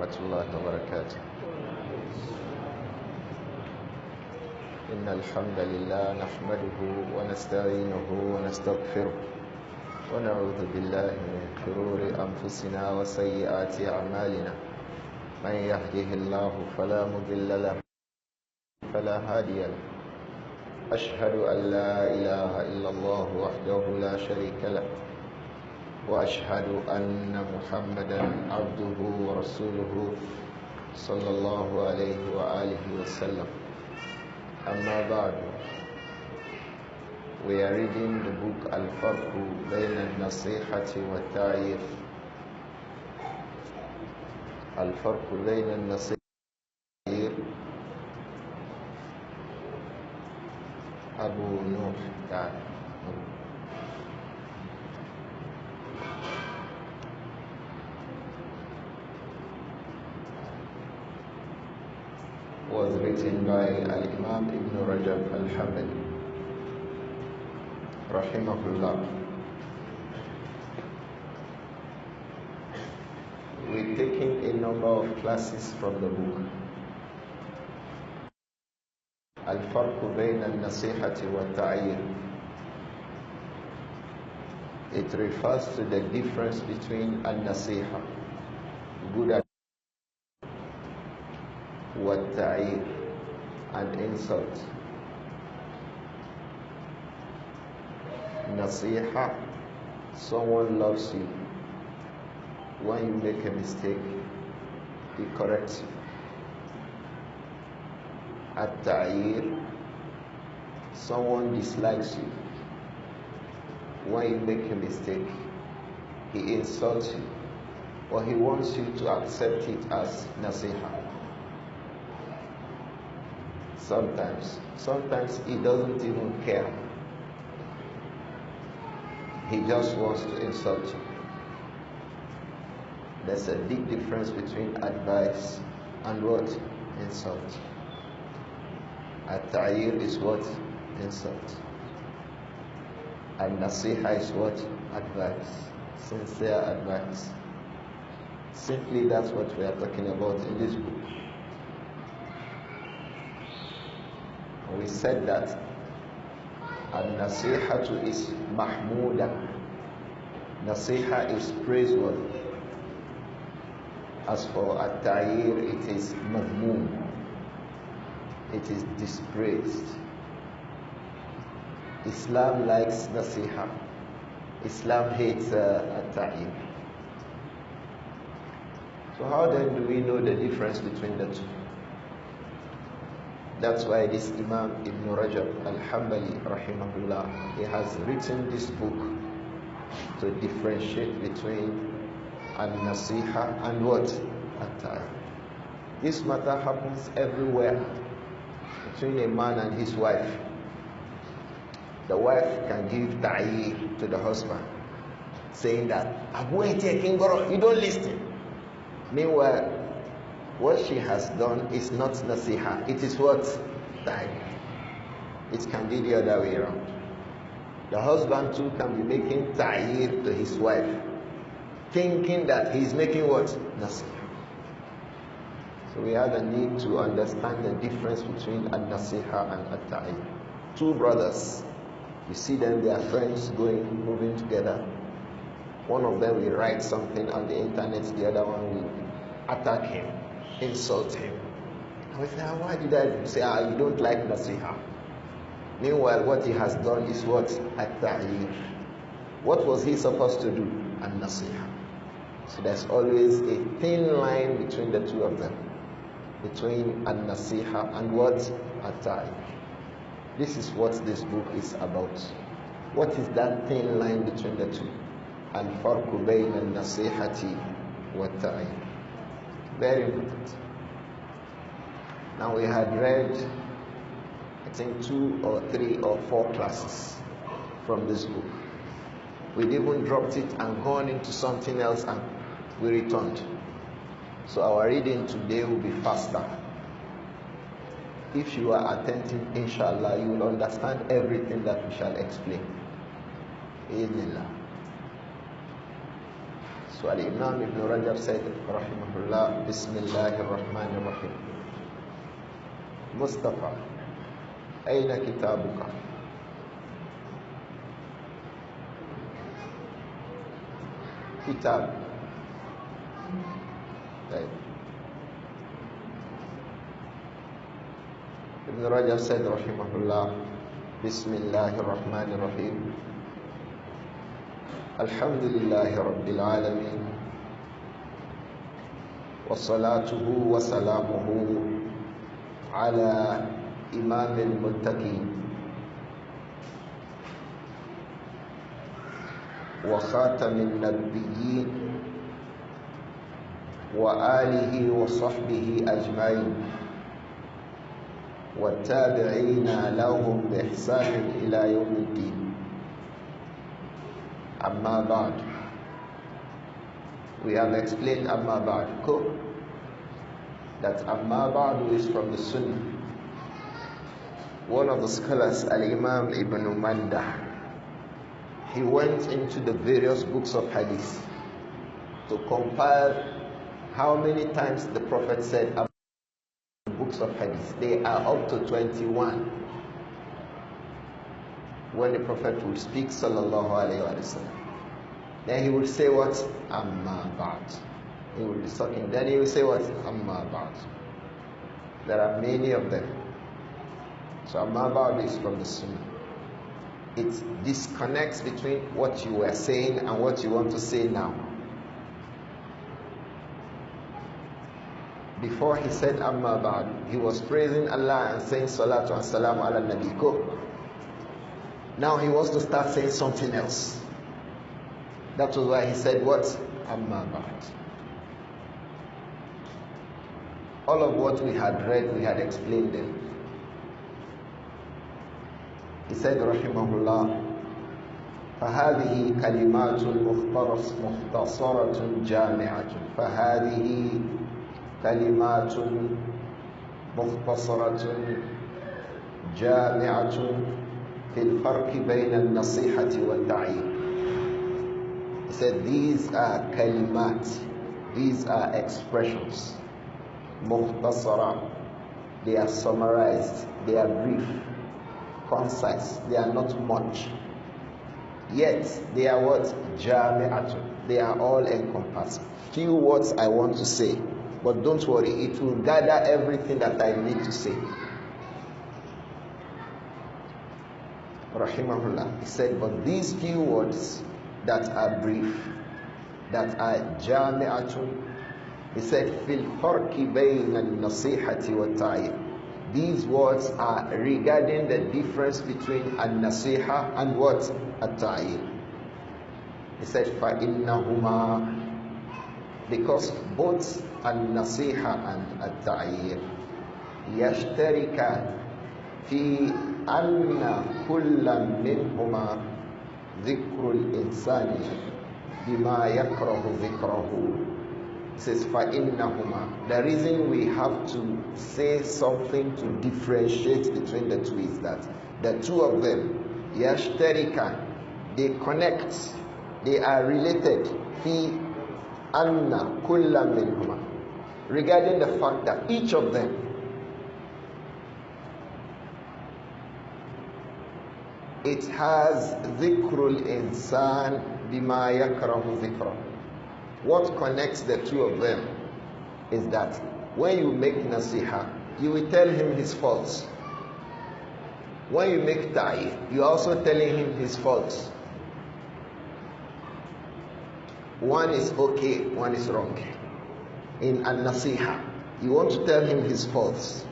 ورحمة الله وبركاته. إن الحمد لله نحمده ونستعينه ونستغفره ونعوذ بالله من شرور أنفسنا وسيئات أعمالنا. من يهده الله فلا مضل له فلا هادي له. أشهد أن لا إله إلا الله وحده لا شريك له وأشهد أن محمدا عبده ورسوله صلى الله عليه وآله وسلم. أما بعد, we are reading the book Al-Farq Bayna An-Naseehah Wat-Ta'yir. Al-Farq Bayna An-Naseehah Abu Nuh was written by Al-Imām Ibn Rajab Al-Hanbali rahimahullah. We're taking a number of classes from the book Al-Farq Bayna An-Naseehah Wat-Ta'yir. It refers to the difference between An-Naseehah, good advice, Wat-Ta'yir, and insult. Naseehah, someone loves you. When you make a mistake, he corrects you. At-Ta'yir, someone dislikes you. When you make a mistake, he insults you, or he wants you to accept it as Naseehah. Sometimes he doesn't even care. He just wants to insult you. There's a big difference between advice and what? Insult. At-Ta'yir is what? Insult. An-Naseehah is what? Advice. Sincere advice. Simply that's what we are talking about in this book. We said that An-Naseehah is Mahmuda. Naseehah is praiseworthy. As for At-Ta'yir, it is Madmoon. It is dispraised. Islam likes Naseehah. Islam hates At-Ta'yir. So how then do we know the difference between the two? That's why this Imam Ibn Rajab Al-Hanbali rahimahullah, he has written this book to differentiate between An-Naseehah and what? At-Ta'yir. This matter happens everywhere between a man and his wife. The wife can give ta'yir to the husband, saying that you don't listen. Meanwhile, what she has done is not Naseehah. It is what? Ta'yir. It can be the other way around. The husband too can be making ta'yir to his wife, thinking that he is making what? Naseehah. So we have a need to understand the difference between An-Naseehah and At-Ta'yir. Two brothers, you see them, they are friends, moving together. One of them will write something on the internet, the other one will attack him, insult him. And we say, why did I say, you don't like Naseehah? Meanwhile, what he has done is what? At-Ta'yir. What was he supposed to do? An-Naseehah. So there's always a thin line between the two of them, between An-Naseehah and what? At-Ta'yir. This is what this book is about. What is that thin line between the two? Al-Farq Bayna An-Naseehah Wat-Ta'yir. Very important. Now we had read, I think 2 or 3 or 4 classes from this book. We'd even dropped it and gone into something else and we returned. So our reading today will be faster. If you are attentive, inshallah, you will understand everything that we shall explain. Bismillah. So Al-Imam Ibn Rajab said, Rahimahullah, Bismillahir Rahmanir Rahim. Mustafa, Ayna kitabuka? Kitab. Right. Ibn Rajab said, Rahimahullah, Bismillahir Rahmanir Rahim. Alhamdulillahi Rabbil Alameen. Wassalatuhu wa salamuhu ala Imam al-Muttaqeen wa khatam al-Nabiyyin wa alihi wa sahbihi ajma'in wa tabi'ina lahum bi ihsan ila yawmiddin. Amma ba'd. We have explained Amma ba'd. Cool. That Amma ba'd is from the Sunnah. One of the scholars, Al-Imam Ibn Mandah, he went into the various books of Hadith to compile how many times the Prophet said about the books of Hadith. They are up to 21. When the Prophet would speak, sallallahu alayhi wa sallam, then he would say what? Amma ba'd. He would be talking. Then he would say what? Amma ba'd. There are many of them. So Amma ba'd is from the Sunnah. It disconnects between what you were saying and what you want to say now. Before he said Amma ba'd, he was praising Allah and saying Salatu and Salamu ala Nabi. Go. Now he wants to start saying something else. That was why he said what? Amma ba'd. All of what we had read, we had explained them. He said, Rahimahullah, فهذه كلمات مختصرة جامعة. فهذه كلمات مختصرة جامعة في الفرق بين النصيحة والتعيين. He said, these are kalimat, these are expressions, mukhtasara, they are summarized, they are brief, concise, they are not much, yet they are what? Jami'atun, they are all encompassing. Few words I want to say, but don't worry, it will gather everything that I need to say. Rahimahullah, he said, but these few words that are brief, that are jami'atun, he said, fil farqi bayna an-nasihati wa ta'yin. These words are regarding the difference between an-nasiha and what? At-ta'yin. He said, فَإِنَّهُمَا, because both an-nasiha and at-ta'yin yashtarika fi anna kullam minhuma ذكر الإنسان بما يكره ذكره. It says فإنهما. The reason we have to say something to differentiate between the two is that the two of them يشتركان, they connect, they are related في أن كل منهما, regarding the fact that each of them it has dhikrul insan bima yakrahu dhikrahu. What connects the two of them is that when you make nasiha, you will tell him his faults. When you make ta'i, you are also telling him his faults. One is okay, one is wrong. In An-Naseehah, you want to tell him his faults.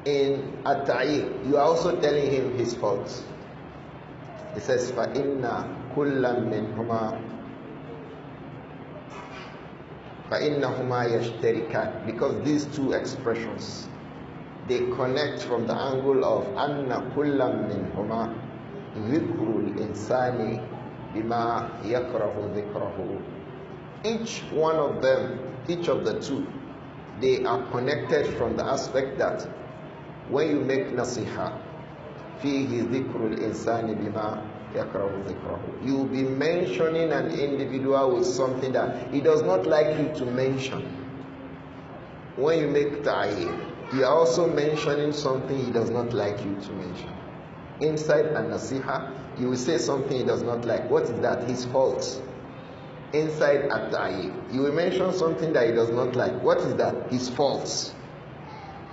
In At-Tibyān, you are also telling him his faults. It says, فَإِنَّ كُلًّا مِنْهُمَا فَإِنَّهُمَا يَشْتَرِكَانِ. Because these two expressions, they connect from the angle of أَنَّ كُلًّا مِنْهُمَا ذِكْرُ الْإِنسَانِ بِمَا يَكْرَهُ ذِكْرَهُ. Each one of them, each of the two, they are connected from the aspect that when you make nasiha, فيه ذكر الإنسان بما يَكْرَهُ ذِكْرَهُ. You will be mentioning an individual with something that he does not like you to mention. When you make ta'yin, you are also mentioning something he does not like you to mention. Inside An-Naseehah, you will say something he does not like. What is that? His faults. Inside At-Tibyān, you will mention something that he does not like. What is that? His faults.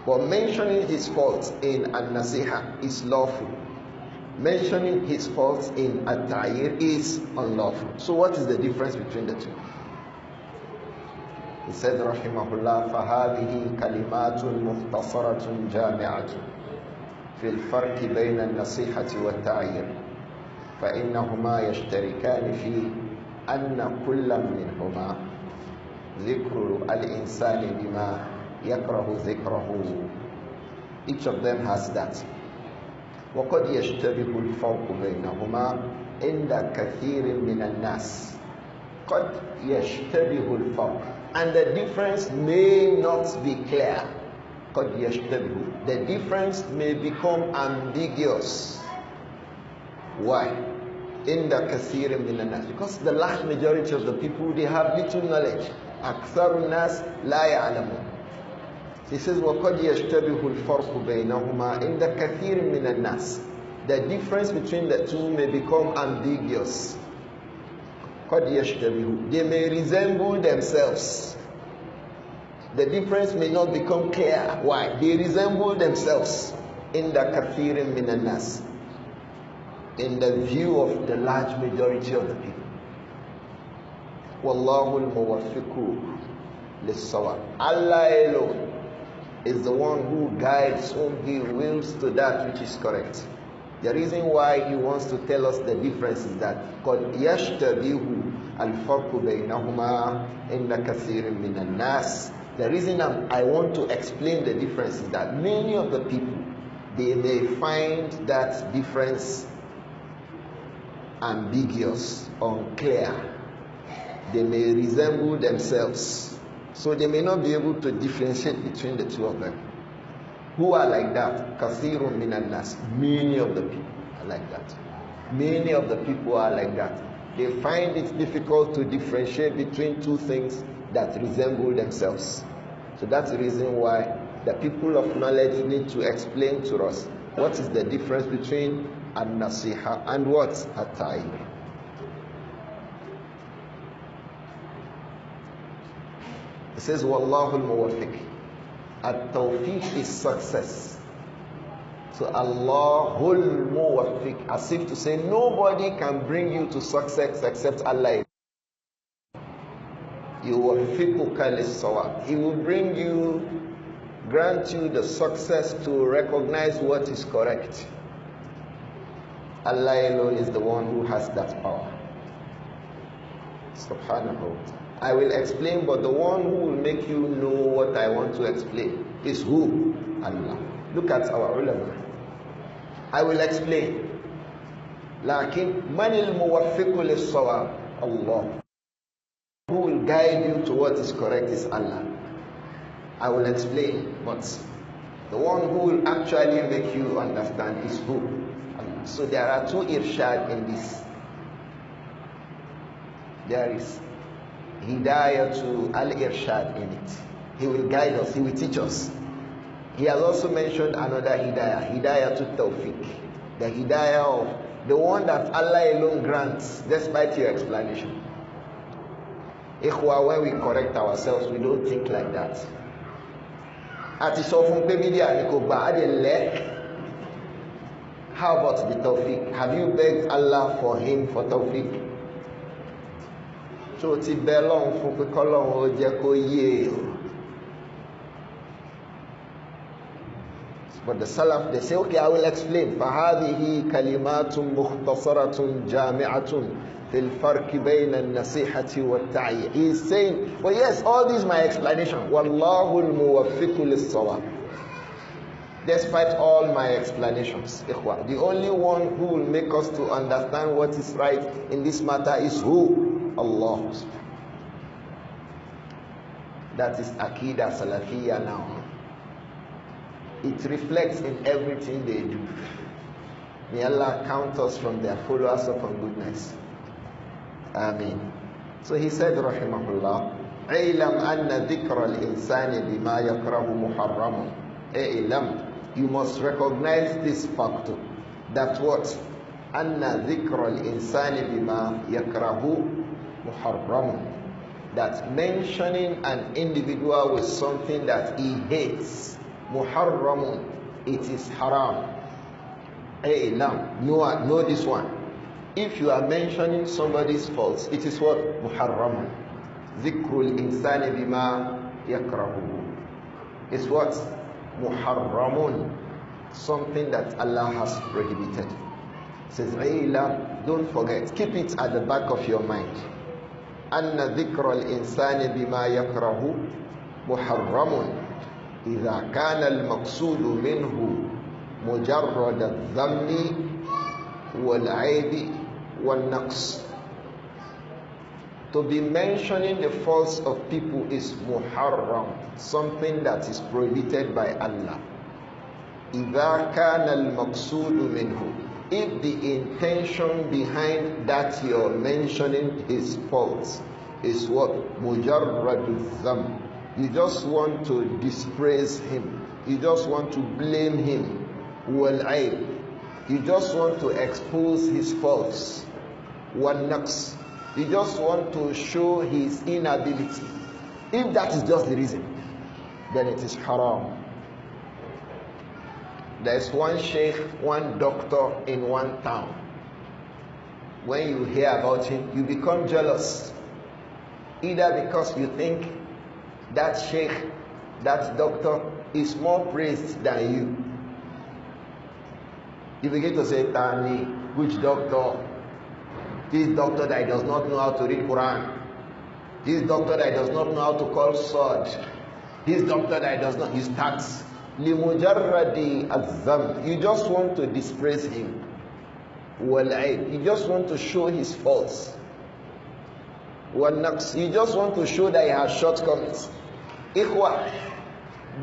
But mentioning his faults in An-Naseehah is lawful. Mentioning his faults in At-Tibyān is unlawful. So what is the difference between the two? He said, Rahimahullah, فَهَذِهِ كَلِمَاتٌ مُخْتَصَرَةٌ جَامِعَةٌ فِي الْفَرْقِ بَيْنَ النَّصِيحَةِ وَالتَّعْيِيرِ فَإِنَّهُمَا يَشْتَرِكَانِ فِي أَنَّ كُلًّا مِّنْهُمَا ذِكْرُ الْإِنسَانِ بِمَا يَكْرَهُ ذِكْرَهُ. Each of them has that. وَقَدْ يَشْتَبِهُ الْفَرْقُ بَيْنَهُمَا عِنْدَ كَثِيرٍ مِّنَ النَّاسِ. قَدْ يَشْتَبِهُ الْفَرْقُ. And the difference may not be clear. قَدْ يَشْتَبِهُ. The difference may become ambiguous. Why? عِنْدَ كَثِيرٍ مِّنَ النَّاسِ. Because the large majority of the people, they have little knowledge. أَكْثَرُ النَّاسِ لَا يَعْلَمُونَ. He says, وَقَدْ يَشْتَبِهُ الْفَرْقُ بَيْنَهُمَا عِنْدَ كَثِيرٍ مِّنَ النَّاسِ. The difference between the two may become ambiguous. قَدْ يَشْتَبِهُ. They may resemble themselves. The difference may not become clear. Why? They resemble themselves. عِنْدَ كَثِيرٍ مِّنَ النَّاسِ. In the view of the large majority of the people. وَاللَّهُ الْمُوَفِّقُ لِلصَّوَابِ. Allah alone is the one who guides whom he wills to that which is correct. The reason why he wants to tell us the difference is that قَدْ يَشْتَبِهُ الْفَرْقُ بَيْنَهُمَا إِنَّ كَثِيرٍ مِّنَ النَّاسِ. The reason I want to explain the difference is that many of the people, they may find that difference ambiguous, unclear. They may resemble themselves. So they may not be able to differentiate between the two of them. Who are like that? Kathirun minan nas. Many of the people are like that. Many of the people are like that. They find it difficult to differentiate between two things that resemble themselves. So that's the reason why the people of knowledge need to explain to us what is the difference between An-Naseehah and what? At-Tibyān. It says, Wallahu al-Muwaffiq. At-Tawfiq is success. So Allahul Muwaffiq, as if to say nobody can bring you to success except Allah. Yuwaffiquka lis-sawab. He will bring you, grant you the success to recognize what is correct. Allah alone is the one who has that power. Subhanahu wa ta'ala. I will explain, but the one who will make you know what I want to explain is who? Allah. Look at our ulama. I will explain. Lakin manil muwaffiqu lis-sawab? Allah. Who will guide you to what is correct is Allah. I will explain, but the one who will actually make you understand is who? Allah. So there are two irshad in this. There is Hidayah to Al-Irshad in it. He will guide us, he will teach us. He has also mentioned another Hidayah, Hidayah to Tawfiq. The Hidayah of the one that Allah alone grants, despite your explanation. Ikhwa, when we correct ourselves, we don't think like that. How about the Tawfiq? Have you begged Allah for him for Tawfiq? So ti bẹ lọ́hùn fún pé kọ́lọ́hùn ó jẹ́ kó yé o. But the Salaf, they say, okay, I will explain. فَهَذِهِ كَلِمَاتٌ مُخْتَصَرَةٌ جَامِعَةٌ فِي الْفَرْقِ بَيْنَ النَّصِيحَةِ وَالتَّعْيِيرِ. He is saying, well, yes, all this is my explanation. وَاللَّهُ الْمُوَفِّقُ لِلصَّوَابِ. Despite all my explanations, the only one who will make us to understand what is right in this matter is who? Allah. That is Aqidah Salafiyya now. It reflects in everything they do. May Allah count us from their followers upon goodness. Ameen. So he said, rahimahullah, "Ilam anna dhikra al-insani bima yakrahu muharramun." Ilam, you must recognize this fact, that what? Anna dhikra al-insani bima yakrahu muharramun. That mentioning an individual with something that he hates, muharramun, it is haram. Ilam, know this one. If you are mentioning somebody's faults, it is what? Muharramun. Dhikrul insani bima yakrahu. It's what? Muharramun. Something that Allah has prohibited. It says, Ilam, don't forget. Keep it at the back of your mind. Anna dhikrul insani bima yakrahu muharramun. إذا كان المقصود منه مجرد الذم والعيب والنقص. To be mentioning the faults of people is muharram, something that is prohibited by Allah. إذا كان المقصود منه, if the intention behind that you're mentioning his faults is what? مجرد الذم. You just want to dispraise him. You just want to blame him. والعيب. You just want to expose his faults. والنقص. You just want to show his inability. If that is just the reason, then it is haram. There is one sheikh, one doctor in one town. When you hear about him, you become jealous. Either because you think that sheikh, that doctor is more praised than you. You begin to say, Tani, which doctor? This doctor that does not know how to read Quran. This doctor that does not know how to call sword. This doctor that does not, he starts. Limujarradi azam. You just want to dispraise him. Wal'aib. You just want to show his faults. Wal'naqs. You just want to show that he has shortcomings. Ikhwa.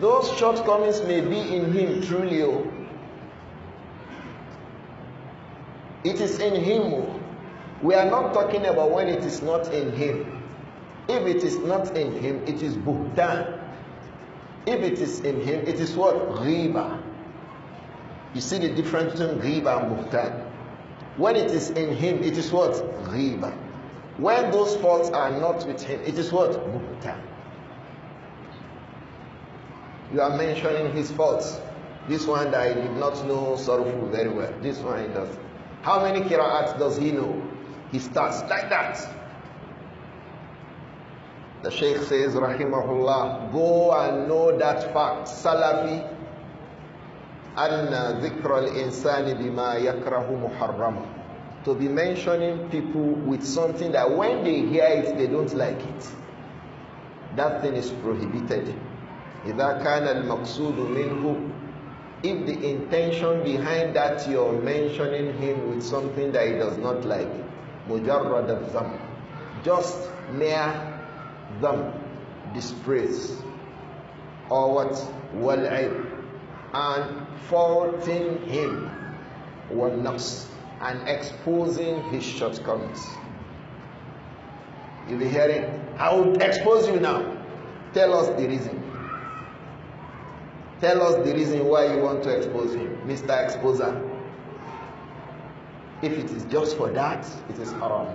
Those shortcomings may be in him truly. It is in him. We are not talking about when it is not in him. If it is not in him, it is buhtan. If it is in him, it is what? Ghiba. You see the difference between ghiba and buhtan. When it is in him, it is what? Ghiba. When those faults are not with him, it is what? Buhtan. You are mentioning his faults. This one that I did not know Sarfu very well. This one he does. How many qira'ats does he know? He starts like that. The Shaykh says, rahimahullah, go and know that fact. Salafi, anna dhikra al-insani bima yakrahu muharram. To be mentioning people with something that when they hear it, they don't like it. That thing is prohibited. إذا كان المقصود منه, if the intention behind that you're mentioning him with something that he does not like, mujarrad al-dham, just mere dham, dispraise, or what? Wal'ib, and faulting him, wal-naqs, and exposing his shortcomings. You'll be hearing, I will expose you now. Tell us the reason. Tell us the reason why you want to expose him, Mr. Exposer. If it is just for that, it is haram.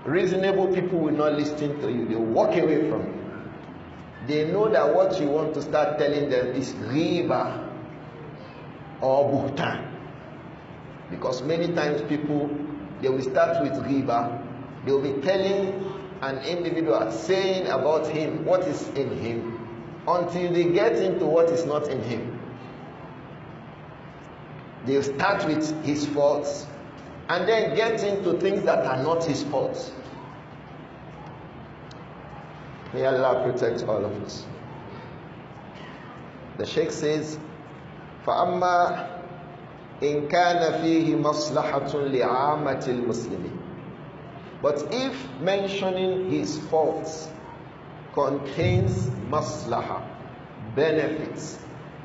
Reasonable people will not listen to you. They will walk away from you. They know that what you want to start telling them is riba or buhtan. Because many times people, they will start with riba. They will be telling an individual, saying about him what is in him, until they get into what is not in him. They start with his faults and then get into things that are not his faults. May Allah protect all of us. The Shaykh says, فَأَمَّا إِن كَانَ فِيهِ مَصْلَحَةٌ لِعَامَةِ الْمُسْلِمِينَ. But if mentioning his faults contains maslaha, benefits,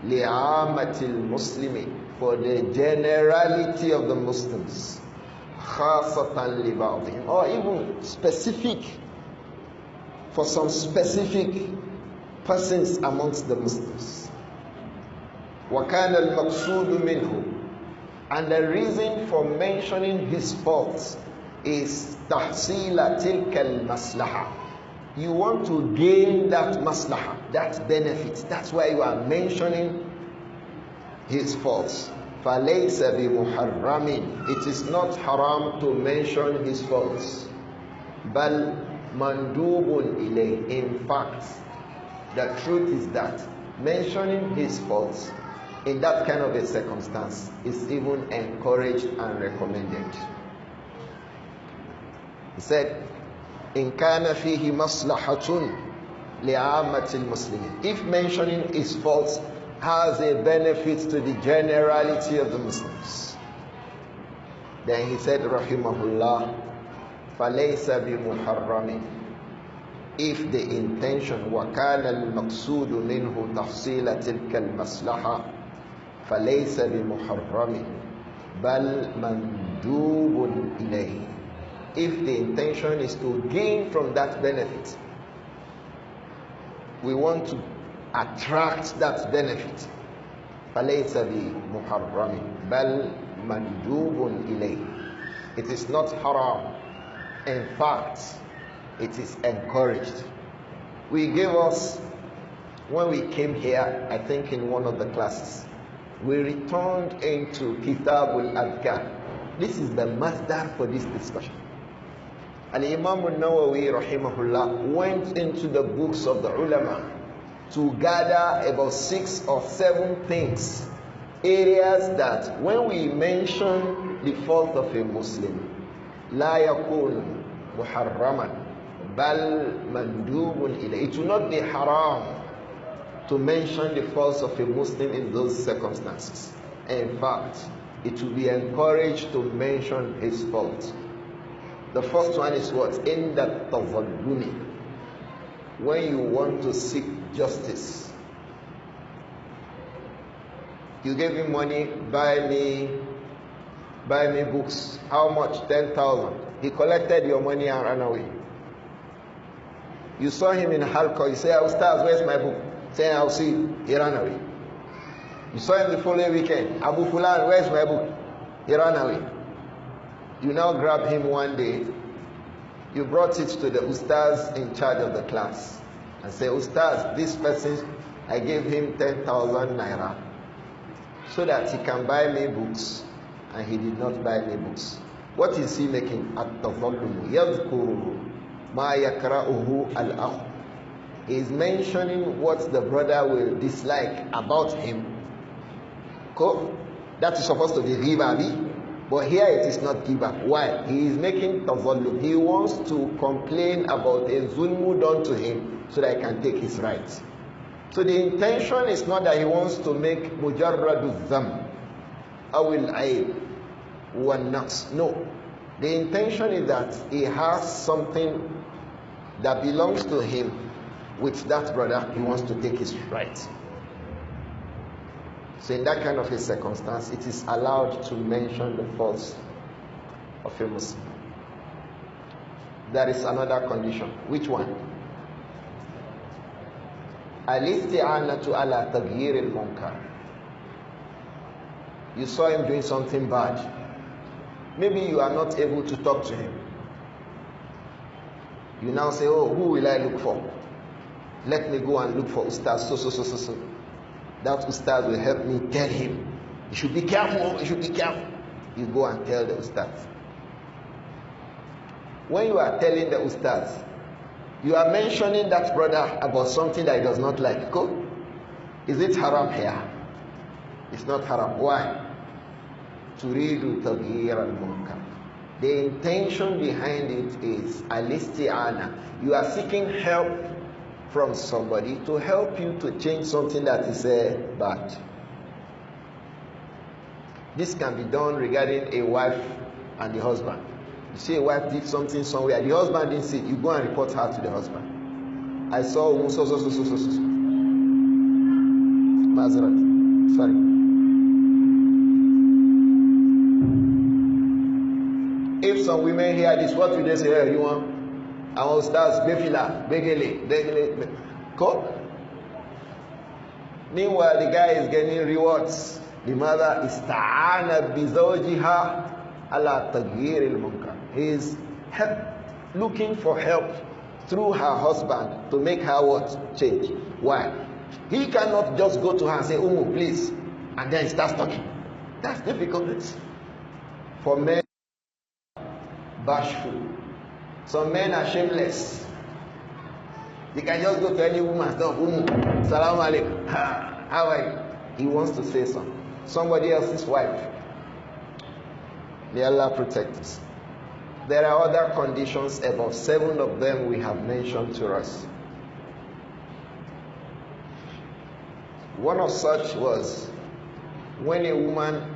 li'amatil muslimin, for the generality of the Muslims, خاصة لبعضهم, or even specific for some specific persons amongst the Muslims. وكان المقصود منه, and the reason for mentioning his faults is تحصيل تلك المصلحة. You want to gain that maslaha, that benefit. That's why you are mentioning his faults. فَلَيْسَ بِمُحَرَّمٍ, it is not haram to mention his faults. بَلْ مَنْدُوبٌ إِلَيْهِ, in fact, the truth is that mentioning his faults in that kind of a circumstance is even encouraged and recommended. He said, إِنْ كَانَ فِيهِ مَصْلَحَةٌ لِعَامَّةِ الْمُسْلِمِينَ, if mentioning his faults has a benefit to the generality of the Muslims. Then he said, rahimahullah, فَلَيْسَ بِمُحَرَّمٍ, if the intention وَكَانَ الْمَقْصُودُ مِنْهُ تَحْصِيلَ تِلْكَ الْمَصْلَحَةِ فَلَيْسَ بِمُحَرَّمٍ بَلْ مَنْدُوبٌ إِلَيْهِ, if the intention is to gain from that benefit, we want to attract that benefit, فَلَيْسَ بِمُحَرَّمٍ بَلْ مَنْدُوبٌ إِلَيْهِ, it is not haram, in fact it is encouraged. We gave us, when we came here, I think in one of the classes, we returned into Kitabul Adhkar. This is the masdar for this discussion. Al-Imam An-Nawawi rahimahullah went into the books of the ulama to gather about 6 or 7 things, areas that when we mention the fault of a Muslim, لا يكون محرما بل مندوب إليه, it will not be haram to mention the faults of a Muslim in those circumstances. In fact, it will be encouraged to mention his faults. The first one is what? In that tazallumi, when you want to seek justice. You gave him money, buy me books. How much? 10,000. He collected your money and ran away. You saw him in Halqa, you say, Ustaz, where's my book? Say, I'll see you. He ran away. You saw him the following weekend, Abu Fulan, where's my book? He ran away. You now grab him one day, you brought it to the Ustaz in charge of the class and say, Ustaz, this person, I gave him 10,000 naira so that he can buy me books, and he did not buy me books. What is he making? At-tazallumu yadhkuru ma yakra'uhu al-akh. He is mentioning what the brother will dislike about him. Cool? That is supposed to be riba, but here it is not riba. Why? He is making tazallum. He wants to complain about a zulmu done to him so that he can take his rights. So the intention is not that he wants to make mujarradu dham awil ayb wa naqs. No. The intention is that he has something that belongs to him with that brother. He wants to take his rights. So in that kind of a circumstance, it is allowed to mention the faults of a Muslim. There is another condition. Which one? Al-isti'anatu ala taghyir al-munkar. You saw him doing something bad. Maybe you are not able to talk to him. You now say, oh, who will I look for? Let me go and look for Ustaz so. That Ustaz will help me tell him. You should be careful, you should be careful. You go and tell the Ustaz. When you are telling the Ustaz, you are mentioning that brother about something that he does not like. Go. Is it haram here? It's not haram. Why? Turidu taghyir al-munkar. The intention behind it is al-isti'ana. You are seeking help from somebody to help you to change something that is bad. This can be done regarding a wife and the husband. You see a wife did something somewhere, the husband didn't see it, you go and report her to the husband. I saw so. Mazarat. Sorry. If some women hear this, what will they say? Hey, you want? I will start befila, begele. Go. Meanwhile, the guy is getting rewards. The mother is ta'ana bizawjiha ala taghyir al-munkar. He is looking for help through her husband to make her what? Change. Why? He cannot just go to her and say, Umu, please, and then he starts talking. That's difficult. For men, bashful. Some men are shameless. They can just go to any woman and say, Umu, salam alaikum. How are you? He wants to say something. Somebody else's wife. May Allah protect us. There are other conditions, about 7 of them we have mentioned to us. One of such was when a woman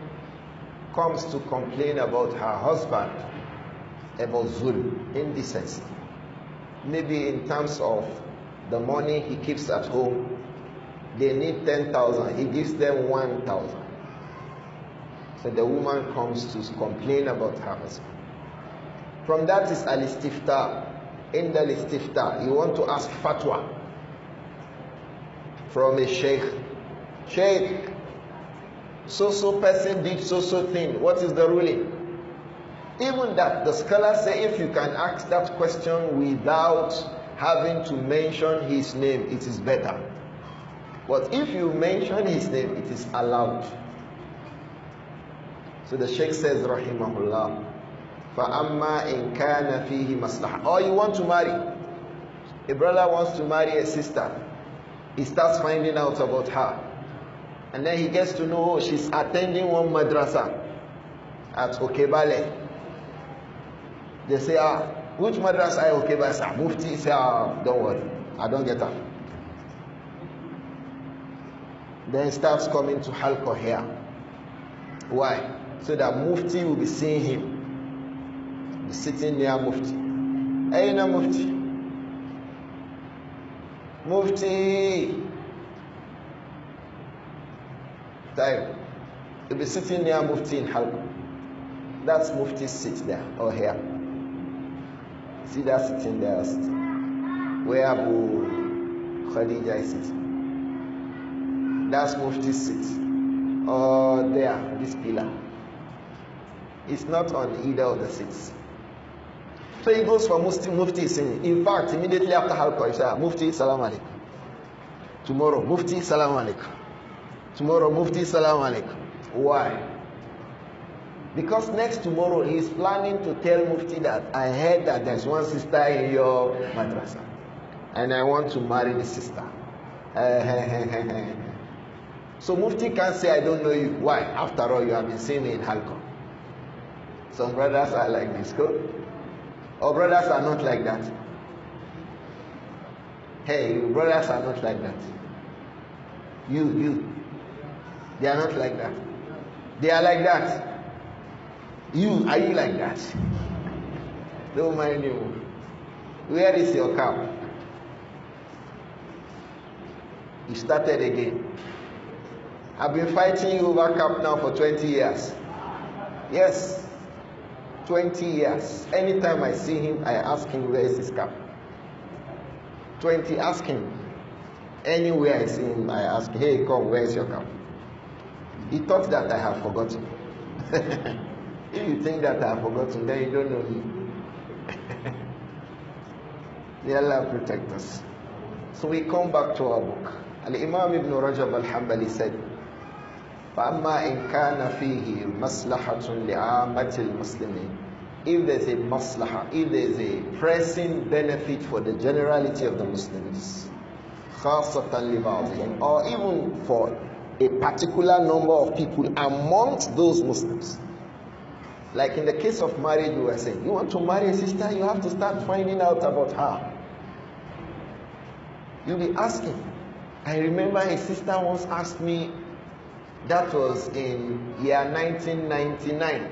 comes to complain about her husband, about zulm, indecency. Maybe in terms of the money he keeps at home, they need 10,000, he gives them 1,000. So the woman comes to complain about her husband. From that is al-istifta. In the al-istifta, you want to ask fatwa from a sheikh. Sheikh, so person did so thing. What is the ruling? Even that, the scholars say if you can ask that question without having to mention his name, it is better. But if you mention his name, it is allowed. So the Shaykh says, Rahimahullah, فَأَمَّا إِنْ كَانَ فِيهِ مَصْلَحَةٌ. Or you want to marry. A brother wants to marry a sister. He starts finding out about her. And then he gets to know she's attending one madrasa at Okebale. They say, which madrasa is Okebale? Mufti say, don't worry, I don't get her. Then he starts coming to Halqa here. Why? So that Mufti will be seeing him. Be sitting near Mufti. Aina Mufti? Mufti! Time. He'll be sitting near Mufti in Halqa. That's Mufti's seat there, or here. See that sitting there, where Abu Khadija is sitting. That's Mufti's seat. Or there, this pillar. It's not on either of the seats. So he goes for Mufti singing. In fact, immediately after Halqa, he said, Mufti, salam alaikum. Tomorrow, Mufti, salam alaikum. Tomorrow, Mufti, salam alaikum. Why? Because next tomorrow, he is planning to tell Mufti that I heard that there's one sister in your madrasa. And I want to marry the sister. So Mufti can't say, I don't know you. Why? After all, you have been seeing me in Halqa. Some brothers are like this. Or brothers are not like that. Hey, brothers are not like that. You. They are not like that. They are like that. Are you like that? Don't mind you. Where is your cap? You started again. I've been fighting you over cap now for 20 years. Yes. 20 years. Anytime I see him, I ask him, where is his cap? 20, ask him. Anywhere I see him, I ask, hey, come, where is your cap? He thought that I have forgotten. If you think that I have forgotten, then you don't know me. May Allah protect us. So we come back to our book. Al-Imam Ibn Rajab al-Hanbali said, فَأَمَّا إِنْ كَانَ فِيهِ مَصْلَحَةٌ لِعَامَةِ الْمُسْلِمِينَ. If there's a maslaha, if there's a pressing benefit for the generality of the Muslims, خَاصَةً لِبَعْضِهِمْ, or even for a particular number of people amongst those Muslims. Like in the case of marriage, we were saying, you want to marry a sister, you have to start finding out about her. You'll be asking. I remember a sister once asked me, that was in year 1999.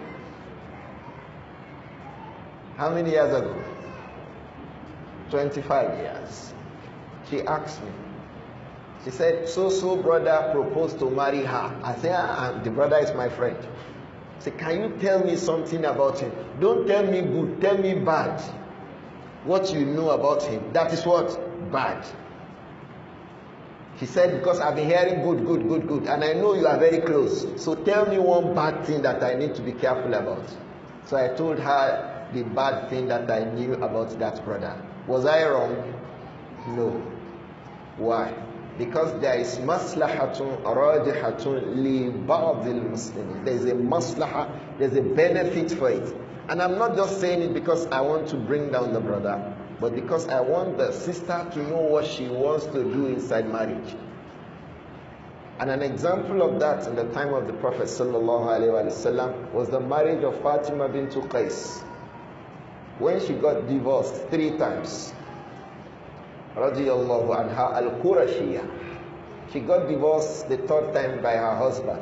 How many years ago? 25 years. She asked me. She said, so brother proposed to marry her. I said, the brother is my friend. Say, can you tell me something about him? Don't tell me good, tell me bad. What you know about him, that is what? Bad. He said, because I've been hearing good, and I know you are very close. So tell me one bad thing that I need to be careful about. So I told her the bad thing that I knew about that brother. Was I wrong? No. Why? Because there is maslahatun rajihatun li ba'd al-muslimin. There is a maslaha, there is a benefit for it. And I'm not just saying it because I want to bring down the brother, but because I want the sister to know what she wants to do inside marriage. And an example of that in the time of the Prophet ﷺ was the marriage of Fatima bint Qais. When she got divorced 3 times, radiyallahu anha al-Qurashiyya, she got divorced the 3rd time by her husband.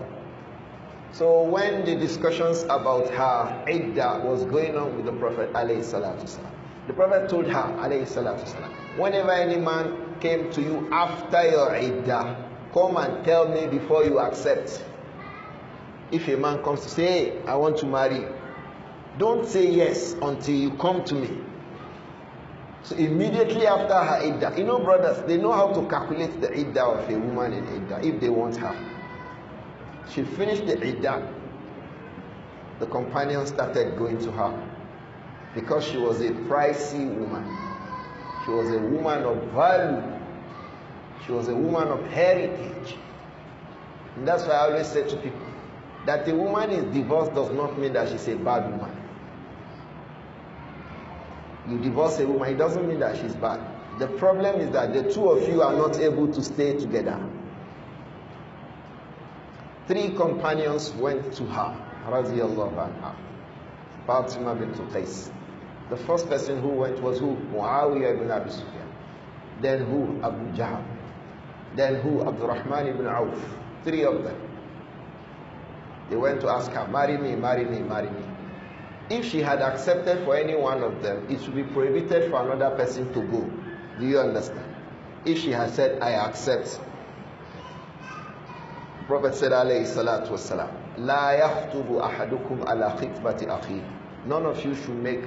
So when the discussions about her iddah was going on with the Prophet ﷺ, the Prophet told her ﷺ, whenever any man came to you after your iddah, come and tell me before you accept. If a man comes to say, hey, I want to marry you, don't say yes until you come to me. So immediately after her iddah, you know brothers, they know how to calculate the iddah of a woman in iddah if they want her. She finished the iddah, the companions started going to her because she was a pricey woman. She was a woman of value. She was a woman of heritage. And that's why I always say to people that a woman is divorced does not mean that she's a bad woman. You divorce a woman, it doesn't mean that she's bad. The problem is that the two of you are not able to stay together. 3 companions went to her, radiyallahu anha, Fatima bint Qais. The first person who went was who? Muawiyah ibn Abi Sufyan. Then who? Abu Jahl. Then who? Abdur-Rahman ibn Auf. 3 of them. They went to ask her, marry me, marry me, marry me. If she had accepted for any one of them, it would be prohibited for another person to go. Do you understand? If she had said, I accept. The Prophet said, alayhi salatu wassalam, La yakhtubu ahadukum ala khitbati akhi. None of you should make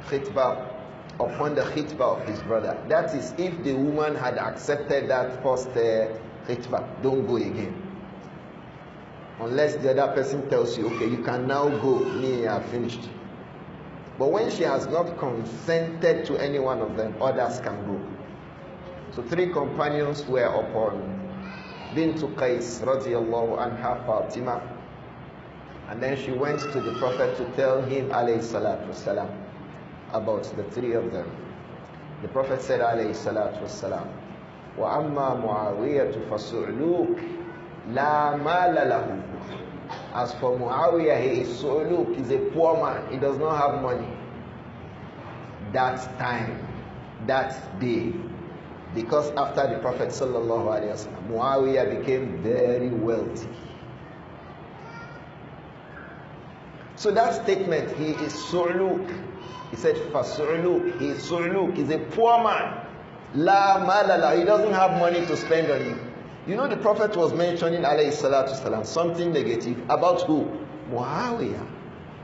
khitbah upon the khitbah of his brother. That is, if the woman had accepted that first khitbah, don't go again. Unless the other person tells you, okay, you can now go, me, I have finished. But when she has not consented to any one of them, others can go. So 3 companions were upon Bint Qais, radiyallahu anha, Fatima. And then she went to the Prophet to tell him, alayhi salatu wasalam, about the 3 of them. The Prophet said, alayhi salatu wasalam, وَأَمَّا مُعَاوِيَةُ فَسُعْلُوكِ لَا مَالَ لَهُ. As for Muawiyah, he is su'luk, he's a poor man, he does not have money. That time, that day, because after the Prophet sallallahu alaihi wasallam, Muawiyah became very wealthy. So that statement, he is su'luk, he said fasu'luk, he is su'luk, he's a poor man. La malala, he doesn't have money to spend on you. You know, the Prophet was mentioning, alayhi salatu salam, something negative about who? Muawiyah.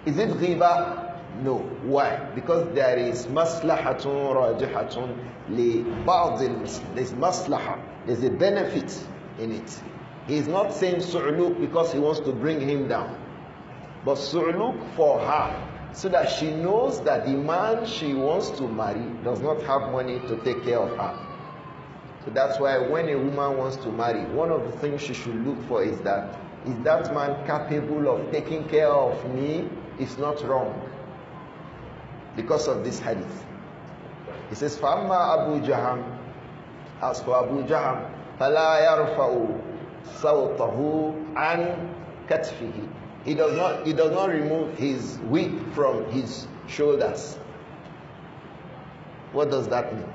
Is it ghiba? No. Why? Because there is maslahatun rajihatun li ba'd al-muslim. There's maslaha. There's a benefit in it. He's not saying su'luk because he wants to bring him down, but su'luk for her, so that she knows that the man she wants to marry does not have money to take care of her. So that's why when a woman wants to marry, one of the things she should look for is that man capable of taking care of me? Is not wrong. Because of this hadith. He says, فَأَمَّا أَبُو جَهَمْ. As for Abu Jahm, فَلَا يَرْفَعُ صَوْتَهُ عَنْ كَتْفِهِ. He does not remove his whip from his shoulders. What does that mean?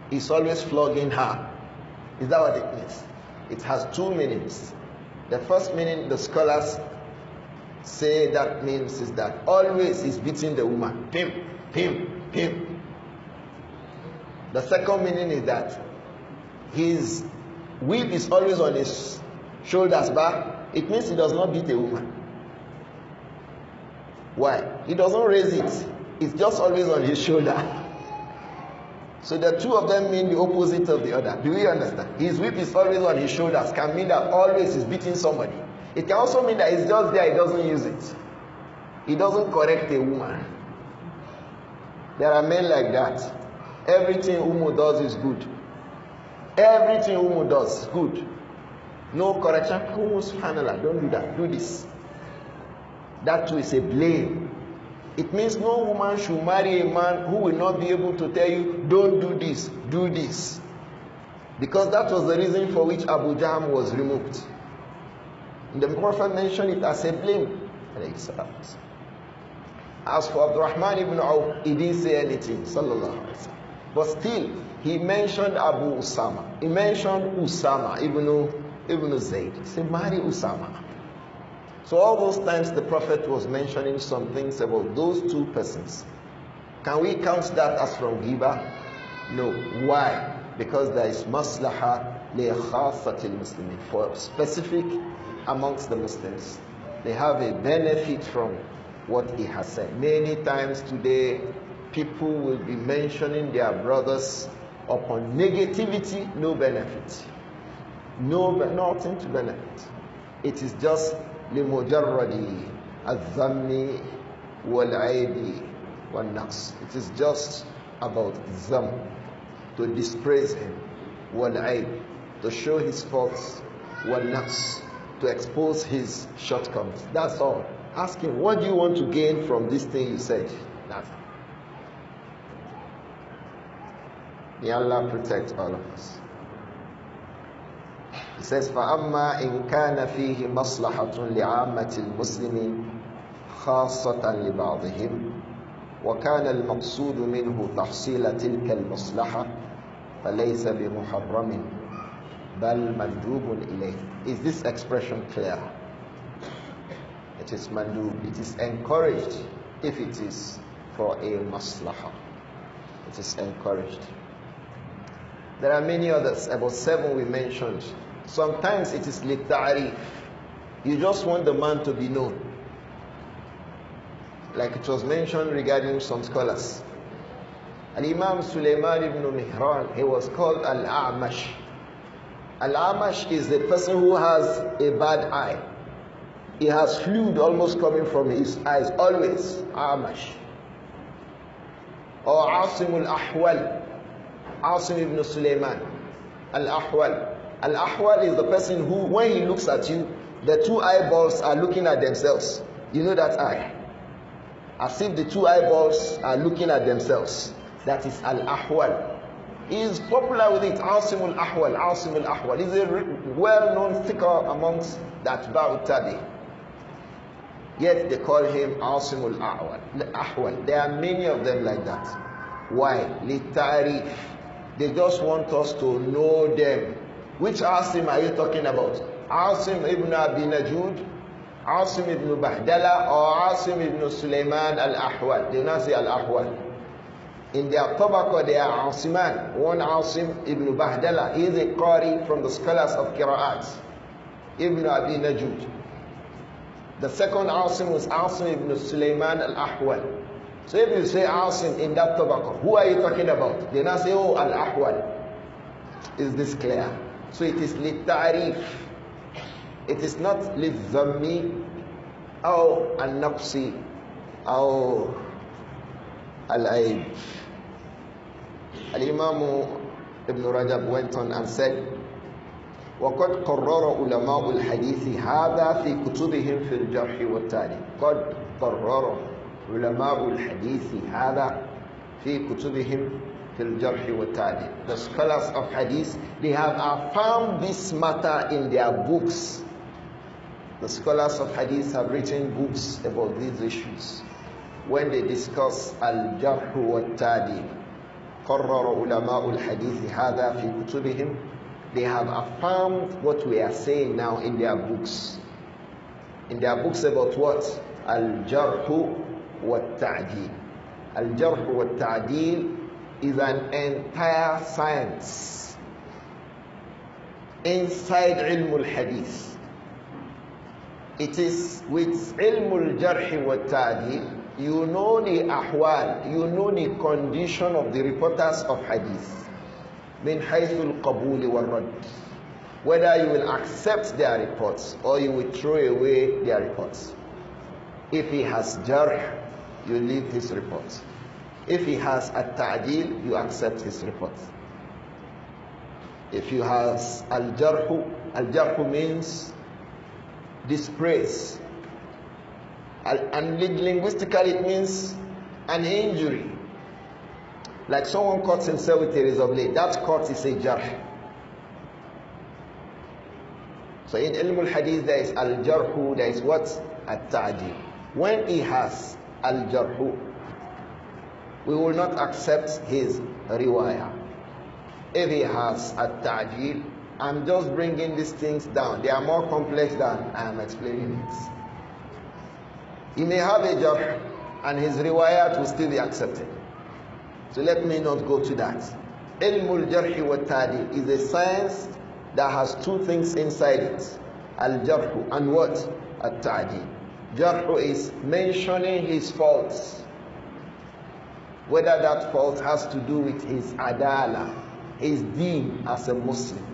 He's always flogging her. Is that what it means? It has 2 meanings. The first meaning, the scholars say that means is that always he's beating the woman. Pim, pim, pim. The second meaning is that his whip is always on his shoulders back. It means he does not beat a woman. Why? He doesn't raise it. It's just always on his shoulder. So the two of them mean the opposite of the other. Do we understand? His whip is always on his shoulders. Can mean that always he's beating somebody. It can also mean that it's just there, he doesn't use it. He doesn't correct a woman. There are men like that. Everything Umu does is good. Everything Umu does is good. No correction. Umu, subhanallah, don't do that. Do this. That too is a blame. It means no woman should marry a man who will not be able to tell you, don't do this, do this. Because that was the reason for which Abu Jahm was removed. The Prophet mentioned it as a blame. As for Abdur-Rahman ibn Auf, he didn't say anything. But still, he mentioned Abu Usama. He mentioned Usama ibn Zayd. He said, marry Usama. So all those times the Prophet was mentioning some things about those two persons. Can we count that as from Ghiba? No. Why? Because there is maslaha li khassatil muslimin, for specific amongst the Muslims. They have a benefit from what he has said. Many times today, people will be mentioning their brothers upon negativity, no benefit. Nothing to benefit. It is just لمجرد الذم والعيب والنقص. It is just about zam, to dispraise him, والعيب, to show his faults, والنقص, to expose his shortcomings. That's all. Ask him, what do you want to gain from this thing you said? Nothing. May Allah protect all of us. He says, فَأَمَّا إِنْ كَانَ فِيهِ مَصْلَحَةٌ لِعَامَّةِ الْمُسْلِمِينَ خَاصَّةً لِبَعْضِهِمْ وَكَانَ الْمَقْصُودُ مِنْهُ تَحْصِيلَ تِلْكَ الْمَصْلَحَةِ فَلَيْسَ بِمُحَرَّمٍ بَلْ مَنْدُوبٌ إِلَيْهِ. Is this expression clear? It is mandub. It is encouraged if it is for a maslaha. It is encouraged. There are many others, about 7 we mentioned. Sometimes it is litta'rif. You just want the man to be known. Like it was mentioned regarding some scholars. Al-Imam Sulaiman ibn Mihran, he was called Al-A'mash. Al-A'mash is the person who has a bad eye. He has fluid almost coming from his eyes, always. A'mash. Or Asim al-Ahwal. Asim ibn Sulaiman, Al-Ahwal. Al-Ahwal is the person who, when he looks at you, the 2 eyeballs are looking at themselves. You know that eye? As if the 2 eyeballs are looking at themselves. That is Al-Ahwal. He is popular with it. Asim al-Ahwal, Asim al-Ahwal. He is a well-known figure amongst that Atba'u Tabi. Yet they call him Asim al-Ahwal. There are many of them like that. Why? Litarif. They just want us to know them. Which Asim are you talking about? Asim ibn Abi Najud, Asim ibn Bahdala, or Asim ibn Sulaiman al-Ahwal? They not say al-Ahwal. In their Tabaqah, they are Asiman. One Asim ibn Bahdala, he is a Qari from the scholars of Qira'at, Ibn Abi Najud. The second Asim was Asim ibn Sulaiman al-Ahwal. So if you say Asim in that Tabaqah, who are you talking about? They not say, oh, Al-Ahwal. Is this clear? So it is lit-ta'rif. It is not lit-zammi, or al-naqsi, or al-aib. Al-Imam Ibn Rajab went on and said, وَقَدْ قَرَّرَ عُلَمَاءُ الْحَدِيثِ هَذَا فِي كُتُبِهِمْ فِي الْجَرْحِ وَالتَّعْدِيلِ. قَدْ قَرَّرَ علماء الحديث هذا في كتبهم في الجرح والتعديل. The scholars of hadith, they have affirmed this matter in their books. The scholars of hadith have written books about these issues. When they discuss al-jarh wa-ta'dil, قرر علماء الحديث هذا في كتبهم, they have affirmed what we are saying now in their books. In their books about what? Al-jarh wa-ta'dil. Al-jarh wa-ta'dil is an entire science inside ilm al-hadith. It is with ilmul jarh wa ta'dil, you know the ahwal, you know the condition of the reporters of hadith. Min haythul qabul wal rad. Whether you will accept their reports or you will throw away their reports. If he has jarh, you leave his reports. If he has at-ta'dil, you accept his reports. If you have al-jarh means dispraise. And linguistically it means an injury. Like someone cuts himself with a razor blade. That cut is a jarh. So in ilm al-hadith there is al-jarh, there is what? At-ta'dil. When he has al-jarh, we will not accept his riwayah. If he has at-ta'dil, I'm just bringing these things down. They are more complex than I am explaining it. He may have a jarh and his riwayat will still be accepted. So let me not go to that. Ilmul jarh wa ta'dil is a science that has two things inside it. Al-jarh and what? At-ta'dil. Jarh is mentioning his faults. Whether that fault has to do with his adala, his deen as a Muslim,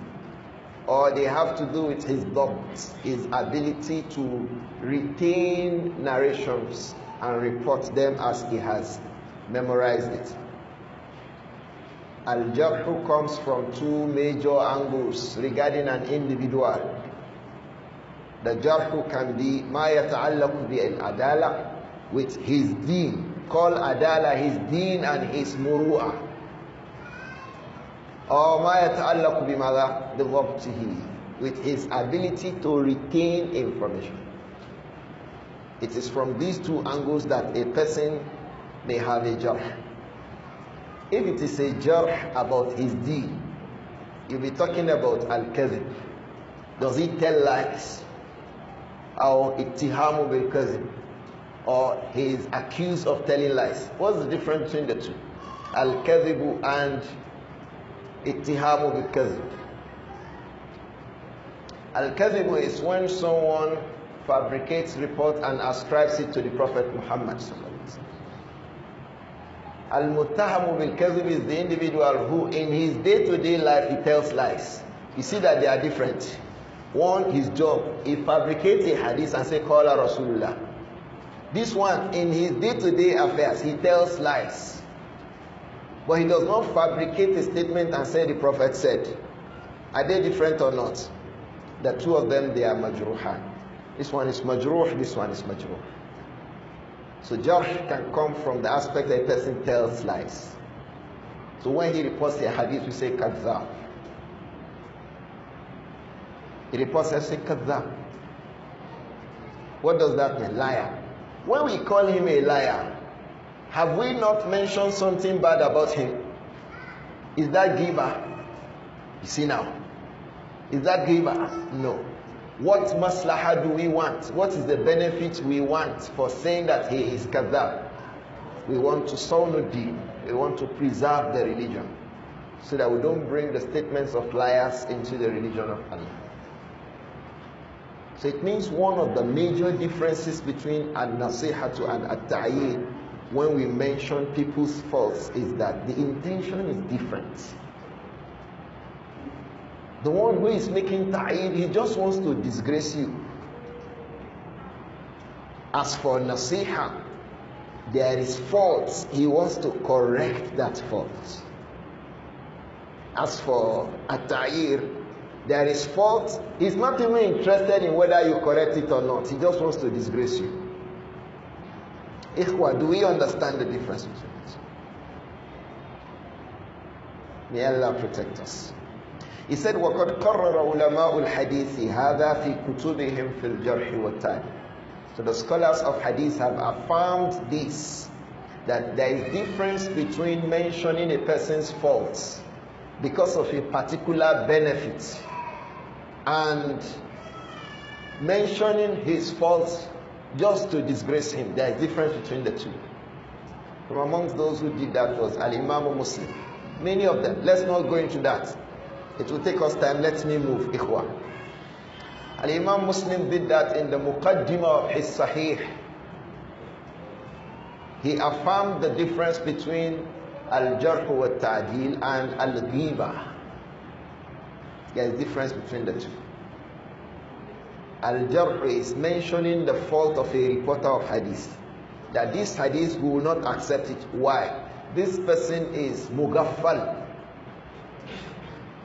or they have to do with his dabt, his ability to retain narrations and report them as he has memorized it. Al-Jarh comes from two major angles regarding an individual. The Jarh can be ma yata'allaq bil-adala, with his deen. Call adala his deen and his muru'ah. Or ma yata'allaq bimada bi-dhabtihi, with his ability to retain information. It is from these two angles that a person may have a jarh. If it is a jarh about his deen, you'll be talking about al-kadhib. Does he tell lies? Or ittihamu bil-kadhib? Or he is accused of telling lies? What's the difference between the two? Al-kadhibu and ittihamu bil-kadhib. Al-kadhibu is when someone fabricates report and ascribes it to the Prophet Muhammad. Al-muttahamu bil-kadhib is the individual who in his day-to-day life he tells lies. You see that they are different. One, his job, he fabricates a hadith and say, Qala Rasulullah. This one, in his day-to-day affairs, he tells lies. But he does not fabricate a statement and say the Prophet said. Are they different or not? The two of them, they are majruhan. This one is majruh, this one is majruh. So jarh can come from the aspect that a person tells lies. So when he reports a hadith, we say kadhab. He reports a kadhab. What does that mean? Liar. When we call him a liar, have we not mentioned something bad about him? Is that ghibah? You see now. Is that ghibah? No. What maslahah do we want? What is the benefit we want for saying that he is kadhab? We want to sawnuddin. We want to preserve the religion so that we don't bring the statements of liars into the religion of Allah. So it means one of the major differences between An-Naseehah and At-Tibyān when we mention people's faults is that the intention is different. The one who is making ta'id, he just wants to disgrace you. As for Naseehah, there is faults, he wants to correct that fault. As for At-Tibyān, there is fault, he's not even interested in whether you correct it or not. He just wants to disgrace you. Ikhwa, do we understand the difference between it? May Allah protect us. He said, وَقَدْ قَرَّرَ عُلَمَاءُ الْحَدِيثِ هَذَا فِي كُتُبِهِمْ فِي الْجَرْحِ وَالتَّعْدِيلِ. So the scholars of hadith have affirmed this, that there is difference between mentioning a person's faults because of a particular benefit and mentioning his faults just to disgrace him. There is difference between the two. From amongst those who did that was Al-Imām Muslim. Many of them. Let's not go into that. It will take us time. Let me move, ikhwan. Al-Imam Muslim did that in the Muqaddimah of his Sahih. He affirmed the difference between Al-Jarh wa Ta'dil and Al-Ghiba. There is a difference between the two. Al-Jarh is mentioning the fault of a reporter of hadith. That this hadith, we will not accept it. Why? This person is Mughaffal.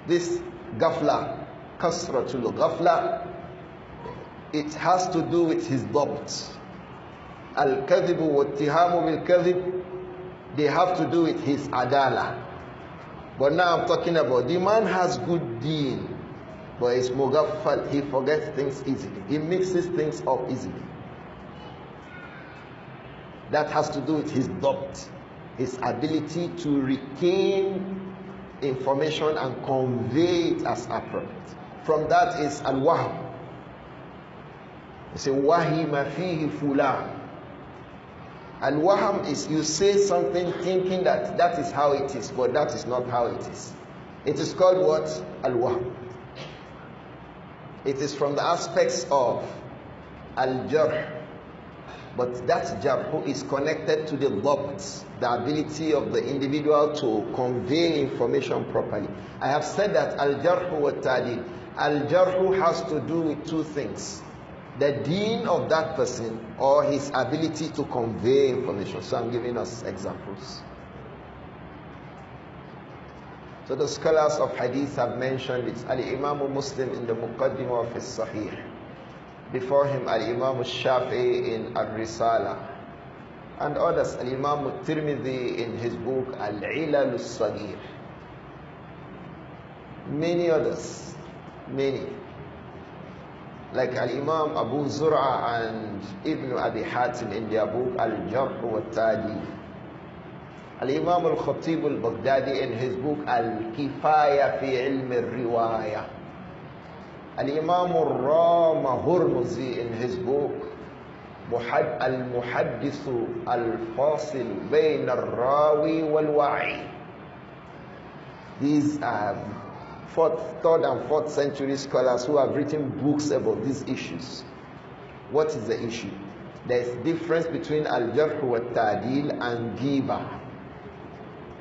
This Ghafla, Kasratul Ghafla, it has to do with his dabt. Al-Kadhibu wa Ittihamu bil-Kadhib, they have to do with his adala. But now I'm talking about the man has good deen, but he's Mughaffal, he forgets things easily. He mixes things up easily. That has to do with his dabt, his ability to retain information and convey it as appropriate. From that is al-wahm. You say wahima fihi fulan. Al-wahm is you say something thinking that that is how it is, but that is not how it is. It is called what? Al-wahm. It is from the aspects of al-jarh, but that jarh is connected to the dabt, the ability of the individual to convey information properly. I have said that al-jarh wa ta'dil. Al-jarh has to do with two things: the deen of that person or his ability to convey information. So I'm giving us examples. So the scholars of hadith have mentioned it. Al-Imam Muslim in the Muqaddimah of his Sahih. Before him, Al-Imam Shafi'i in Ar-Risala. And others, Al-Imam Tirmidhi in his book Al-Ilal Al-Saghir. Many others, many. Like Al-Imam Abu Zur'a and Ibn Abi Hatim in their book Al-Jarh wa Ta'dil. Al-Imam Al-Khatib Al-Baghdadi in his book Al-Kifaya fi Ilm Al-Riwaya. Al-Imam Al-Rama Hurmuzi in his book Al-Muhaddithu Al-Fasil Bayna Al-Rawi Wal-Wa'i. These are 3rd and 4th century scholars who have written books about these issues. What is the issue? There is difference between Al-Jarh wa Ta'dil and Ghiba.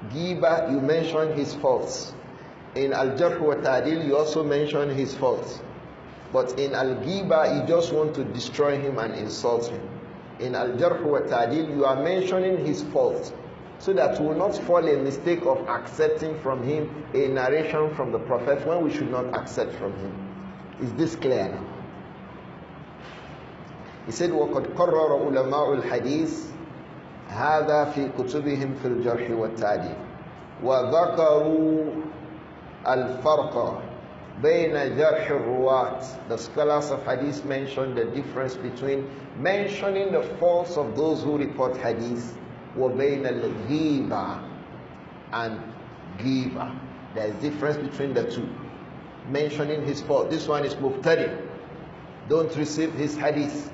Ghiba, you mention his faults. In Al-Jarh wa Ta'dil, you also mention his faults. But in Al-Ghiba, you just want to destroy him and insult him. In Al-Jarh wa Ta'dil, you are mentioning his faults, so that we will not fall a mistake of accepting from him a narration from the Prophet when we should not accept from him. Is this clear now? He said, وَقَدْ قَرَّرَ عُلَمَاءُ الْحَدِيثِ هَذَا فِي كُتُبِهِمْ فِي الْجَرْحِ وَالتَّعْدِيلِ وَذَكَرُوا الْفَرْقَ بَيْنَ جَرْحِ الرُّوَاةِ. The scholars of hadith mention the difference between mentioning the faults of those who report hadith وَبَيْنَ الْغِيبَةِ and ghiba. There is difference between the two. Mentioning his fault. This one is mubtadi. Don't receive his hadith.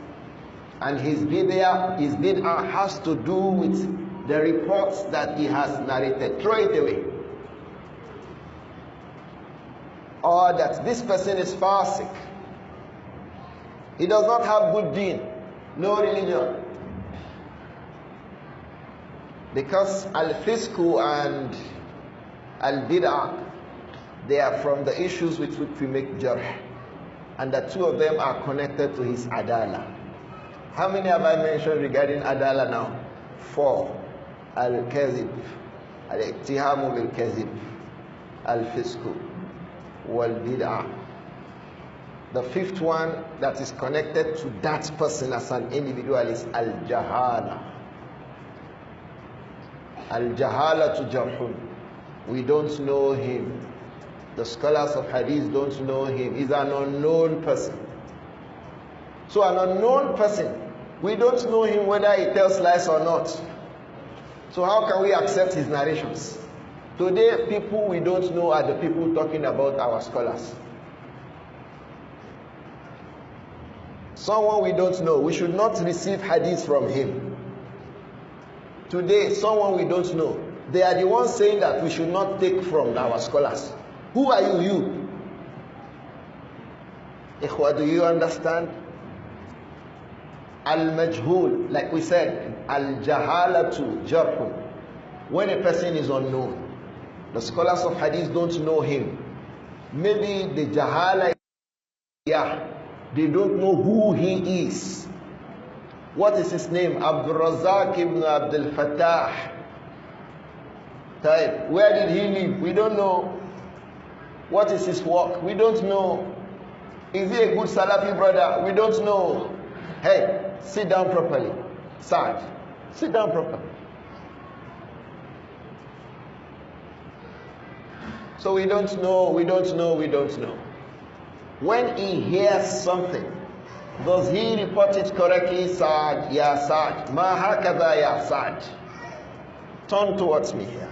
And his bid'ah has to do with the reports that he has narrated. Throw it away. Or that this person is fasik. He does not have good deen, no religion. Because al-fisku and al-bid'ah, they are from the issues with which we make jarh. And the two of them are connected to his adala. How many have I mentioned regarding adala now? 4. Al-kadhib, al-iktihamu bil-kadhib, al-fisku, wal-bid'ah. The 5th one that is connected to that person as an individual is al-jahala. Al-jahala to jarhun. We don't know him. The scholars of hadith don't know him. He's an unknown person. So an unknown person, we don't know him whether he tells lies or not. So how can we accept his narrations? Today, people we don't know are the people talking about our scholars. Someone we don't know, we should not receive hadith from him. Today, someone we don't know, they are the ones saying that we should not take from our scholars. Who are you? Ikhwa, do you understand? Al-majhul, like we said, al-jahalatu jarhun. When a person is unknown, the scholars of hadith don't know him. Maybe the jahala, they don't know who he is. What is his name? Abdur-Razzaq ibn Abdul Fattah. Type. Where did he live? We don't know. What is his work? We don't know. Is he a good Salafi brother? We don't know. Hey, sit down properly. Sir, sit down properly. So we don't know. When he hears something, does he report it correctly? Sa'ad, ya Sa'ad. Ma hakadha ya Sa'ad. Turn towards me here.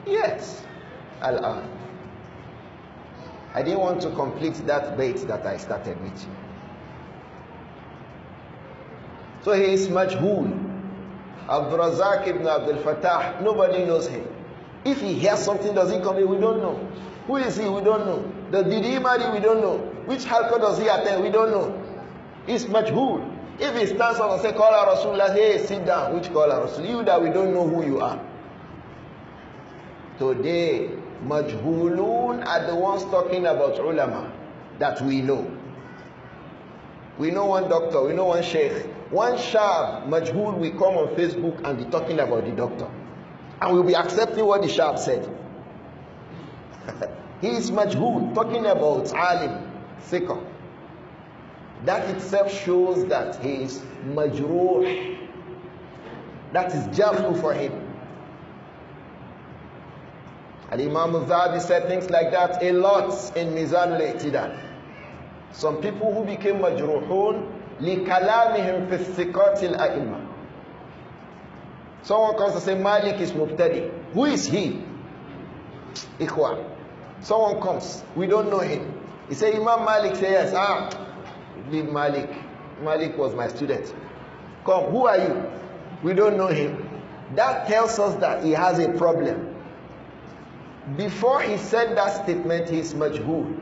Yes. Al-an. I didn't want to complete that bait that I started with. So he is majhul. Abdur-Razzaq ibn Abdul Fattah, nobody knows him. If he hears something, does he come in? We don't know. Who is he? We don't know. Did he marry? We don't know. Which halqa does he attend? We don't know. He's majhul. If he stands up and says, Qala Rasulullah, hey, sit down. Which Qala Rasul? You that we don't know who you are. Today, majhulun are the ones talking about ulama that we know. We know one doctor, we know one Shaykh. One shab, majhul, will come on Facebook and be talking about the doctor. And we'll be accepting what the shab said. He is majhul, talking about alim, thiqah. That itself shows that he is majruh. That is jarhu for him. And Imam al-Zahabi said things like that a lot in Mizan al-I'tidal. Some people who became majruhun لِكَلَامِهِمْ فِي الثِّقَاتِ الْأَئِمَّةِ. Someone comes and says, Malik is Mubtadi. Who is he? Ikhwan. Someone comes, we don't know him. He says, Imam Malik says, yes. Leave Malik. Malik was my student. Come, who are you? We don't know him. That tells us that he has a problem. Before he said that statement, he is majhul.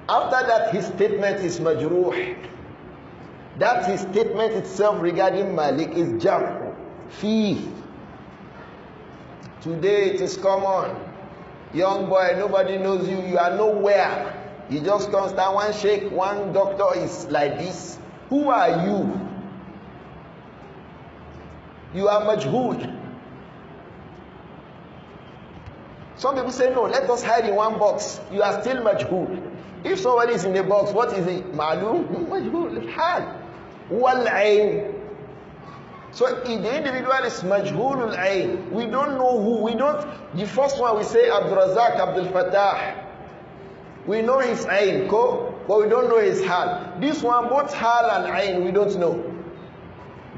After that, his statement is majruh. That his statement itself regarding Malik is jarh. Fi. Today it is common. Young boy, nobody knows you. You are nowhere. You just can't stand. One sheikh, one doctor is like this. Who are you? You are majhul. Some people say, no, let us hide in one box. You are still majhul. If somebody is in a box, what is it? Ma'lum? Majhul. Hal. Wal-ayn. So the individual is majhulul ayn. We don't know who. We don't. The first one we say Abdur-Razzaq Abdul Fattah. We know his ayn, but we don't know his hal. This one, both hal and ayn, we don't know.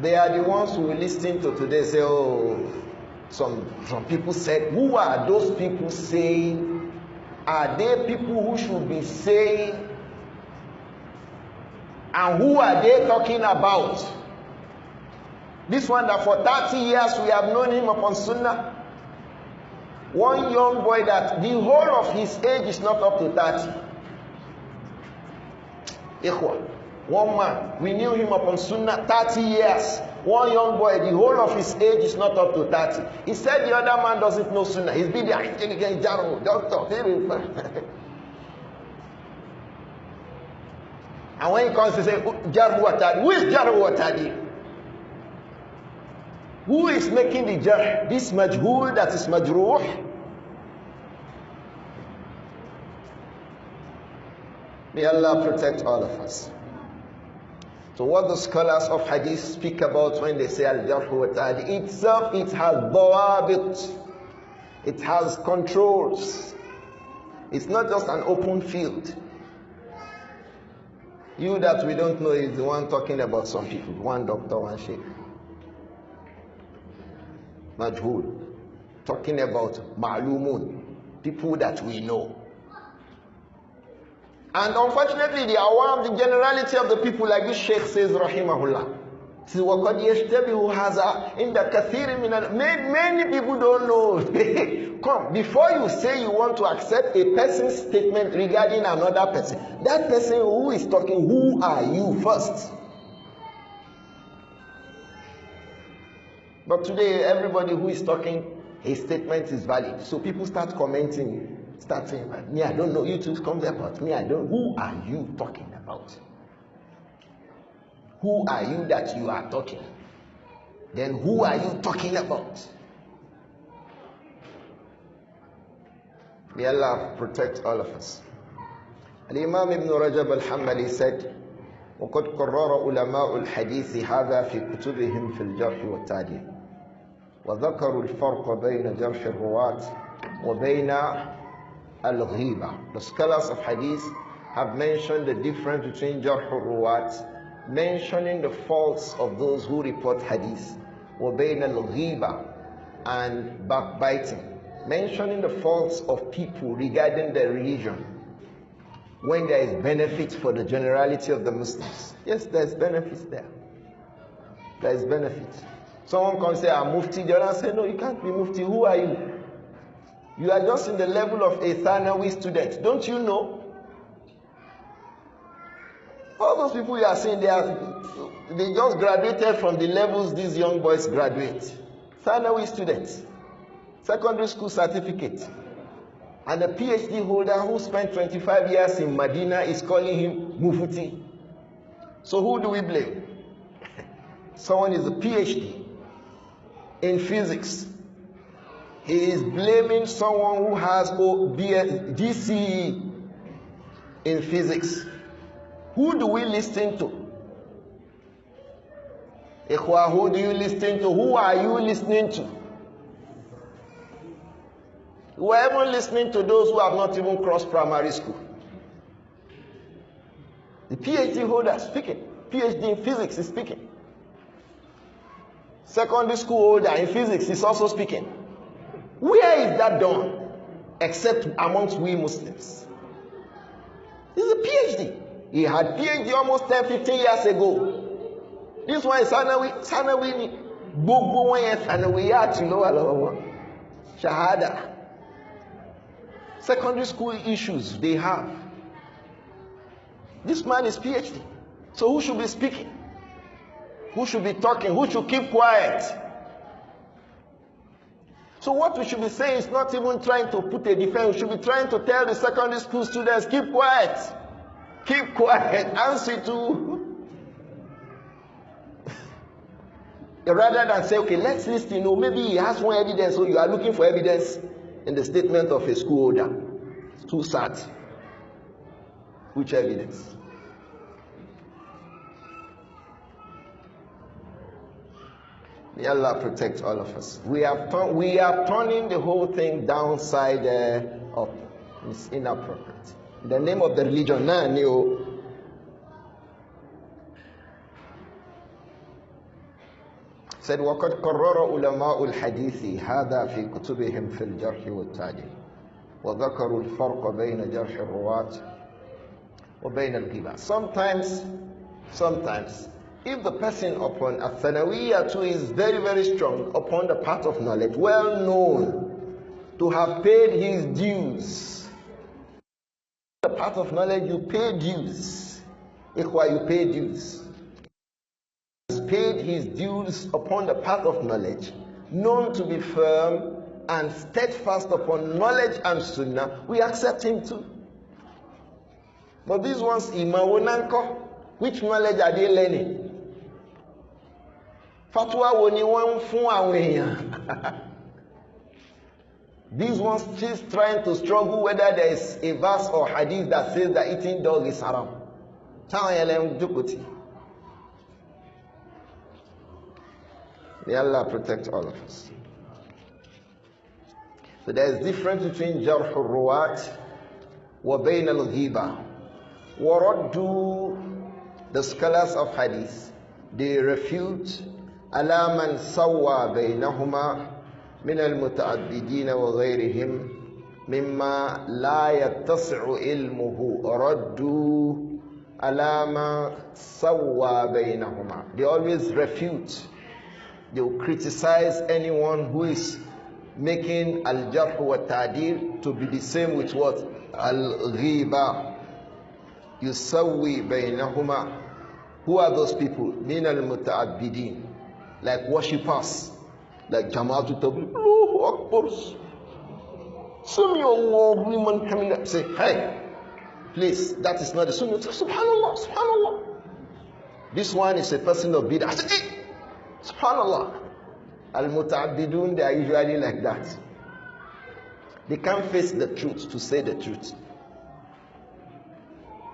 They are the ones who will listen to today say, oh, some people said, who are those people saying? Are they people who should be saying? And who are they talking about? This one that for 30 years we have known him upon Sunnah. One young boy that the whole of his age is not up to 30. Ikhwa. One man, we knew him upon Sunnah 30 years. One young boy, the whole of his age is not up to 30. He said the other man doesn't know Sunnah. He's been there, doctor. And when he comes to say, Jarhu Watadi, who is Jarhu Watadi? Who is making the jarh? This majhul that is majruh? May Allah protect all of us. So what the scholars of hadith speak about when they say al-jarh wa ta'dil, itself, it has dawabit. It has controls. It's not just an open field. You that we don't know is the one talking about some people. One doctor, one sheikh. Majhul. Talking about ma'lumun. People that we know. And unfortunately, the awam, the generality of the people, like this sheikh says, rahimahullah, وَقَدْ يَشْتَبِهُ هَذَا إِنَّ كَثِيرٍ مِنَ Many people don't know. Come, before you say you want to accept a person's statement regarding another person, that person who is talking, who are you first? But today, everybody who is talking, his statement is valid. So people start commenting, start saying, me, I don't know, you two come about me, I don't. Who are you talking about? Who are you that you are talking? Then who are you talking about? May Allah protect all of us. Imām Ibn Rajab al-Hanbali said, وَقَدْ قَرَّرَ عُلَمَاءُ الْحَدِيثِ هَذَا فِي كُتُبِهِمْ فِي الْجَرْحِ وَالتَّعْدِيلِ وَذَكَرُوا الْفَرْقَ بَيْنَ جَرْحِ الرُّوَاةِ وَبَيْنَ الْغِيبَةِ. The scholars of hadith have mentioned the difference between jarh al-ruwat, mentioning the faults of those who report hadith, وَبَيْنَ الْغِيبَةِ, and backbiting, mentioning the faults of people regarding their religion, when there is benefit for the generality of the Muslims. Yes, there is benefit there. There is benefit. Someone can say, I'm Mufti. The other say, no, you can't be Mufti. Who are you? You are just in the level of a Thanawi student. Don't you know? All those people you are seeing, they just graduated from the levels these young boys graduate. Thanawi students. Secondary school certificate. And a PhD holder who spent 25 years in Medina is calling him Mufti. So who do we blame? Someone is a PhD in physics. He is blaming someone who has GCE in physics. Who do we listen to? Ikhwa, who do you listen to? Who are you listening to? We are even listening to those who have not even crossed primary school. The PhD holder speaking. PhD in physics is speaking. Secondary school holder in physics is also speaking. Where is that done? Except amongst we Muslims. He's a PhD. He had PhD almost 10, 15 years ago. This one is Sanawi. Shahada. Secondary school issues they have. This man is PhD. So who should be speaking? Who should be talking? Who should keep quiet? So what we should be saying is not even trying to put a defense. We should be trying to tell the secondary school students, keep quiet. Keep quiet. Answer to. Rather than say, okay, let's listen. Maybe he has one evidence, so you are looking for evidence in the statement of a school holder. It's too sad. Which evidence? May Allah protect all of us. We are turning the whole thing downside up. It's inappropriate. In the name of the religion, said وَقَدْ قَرَّرَ عُلَمَاءُ الْحَدِيثِ هَذَا فِي كُتُبِهِمْ فِي الْجَرْحِ وَالتَّعْدِيلِ وَذَكَرُوا الْفَرْقَ بَيْنَ جَرْحِ الرُّوَاةِ وَبَيْنَ الْغِيبَةِ. Sometimes, if the person upon a Thanawiyya too is very, very strong upon the path of knowledge, well known to have paid his dues. The path of knowledge, you pay dues. Ikhwa, you pay dues. He has paid his dues upon the path of knowledge, known to be firm and steadfast upon knowledge and sunnah, we accept him too. But these ones, which knowledge are they learning? Fatwa woni won fun awon eyan. These ones still trying to struggle whether there is a verse or hadith that says that eating dog is haram. May Allah protect all of us. So there is difference between jarh al-ruwat wa bayn al-ghiba. Waraddu, the scholars of hadith, they refute ala man sawwa baynahuma min al-muta'abbidin wa ghayrihim mimma la yattasi'u ilmuhu. Raddu ala ma sawwa baynahuma. They always refute. They will criticize anyone who is making al-jarh wa ta'dil to be the same with what? Al-ghiba. Yusawwi baynahuma. Who are those people? Min al-muta'abbidin. Like worshippers. Like Jama'atul Tabligh. Allahu Akbar. Some young women coming up say, hey, please, that is not the sunnah. Subhanallah, subhanallah. This one is a person of bid'ah. I say, hey, subhanallah. Al-Muta'abbidun, they are usually like that. They can't face the truth to say the truth.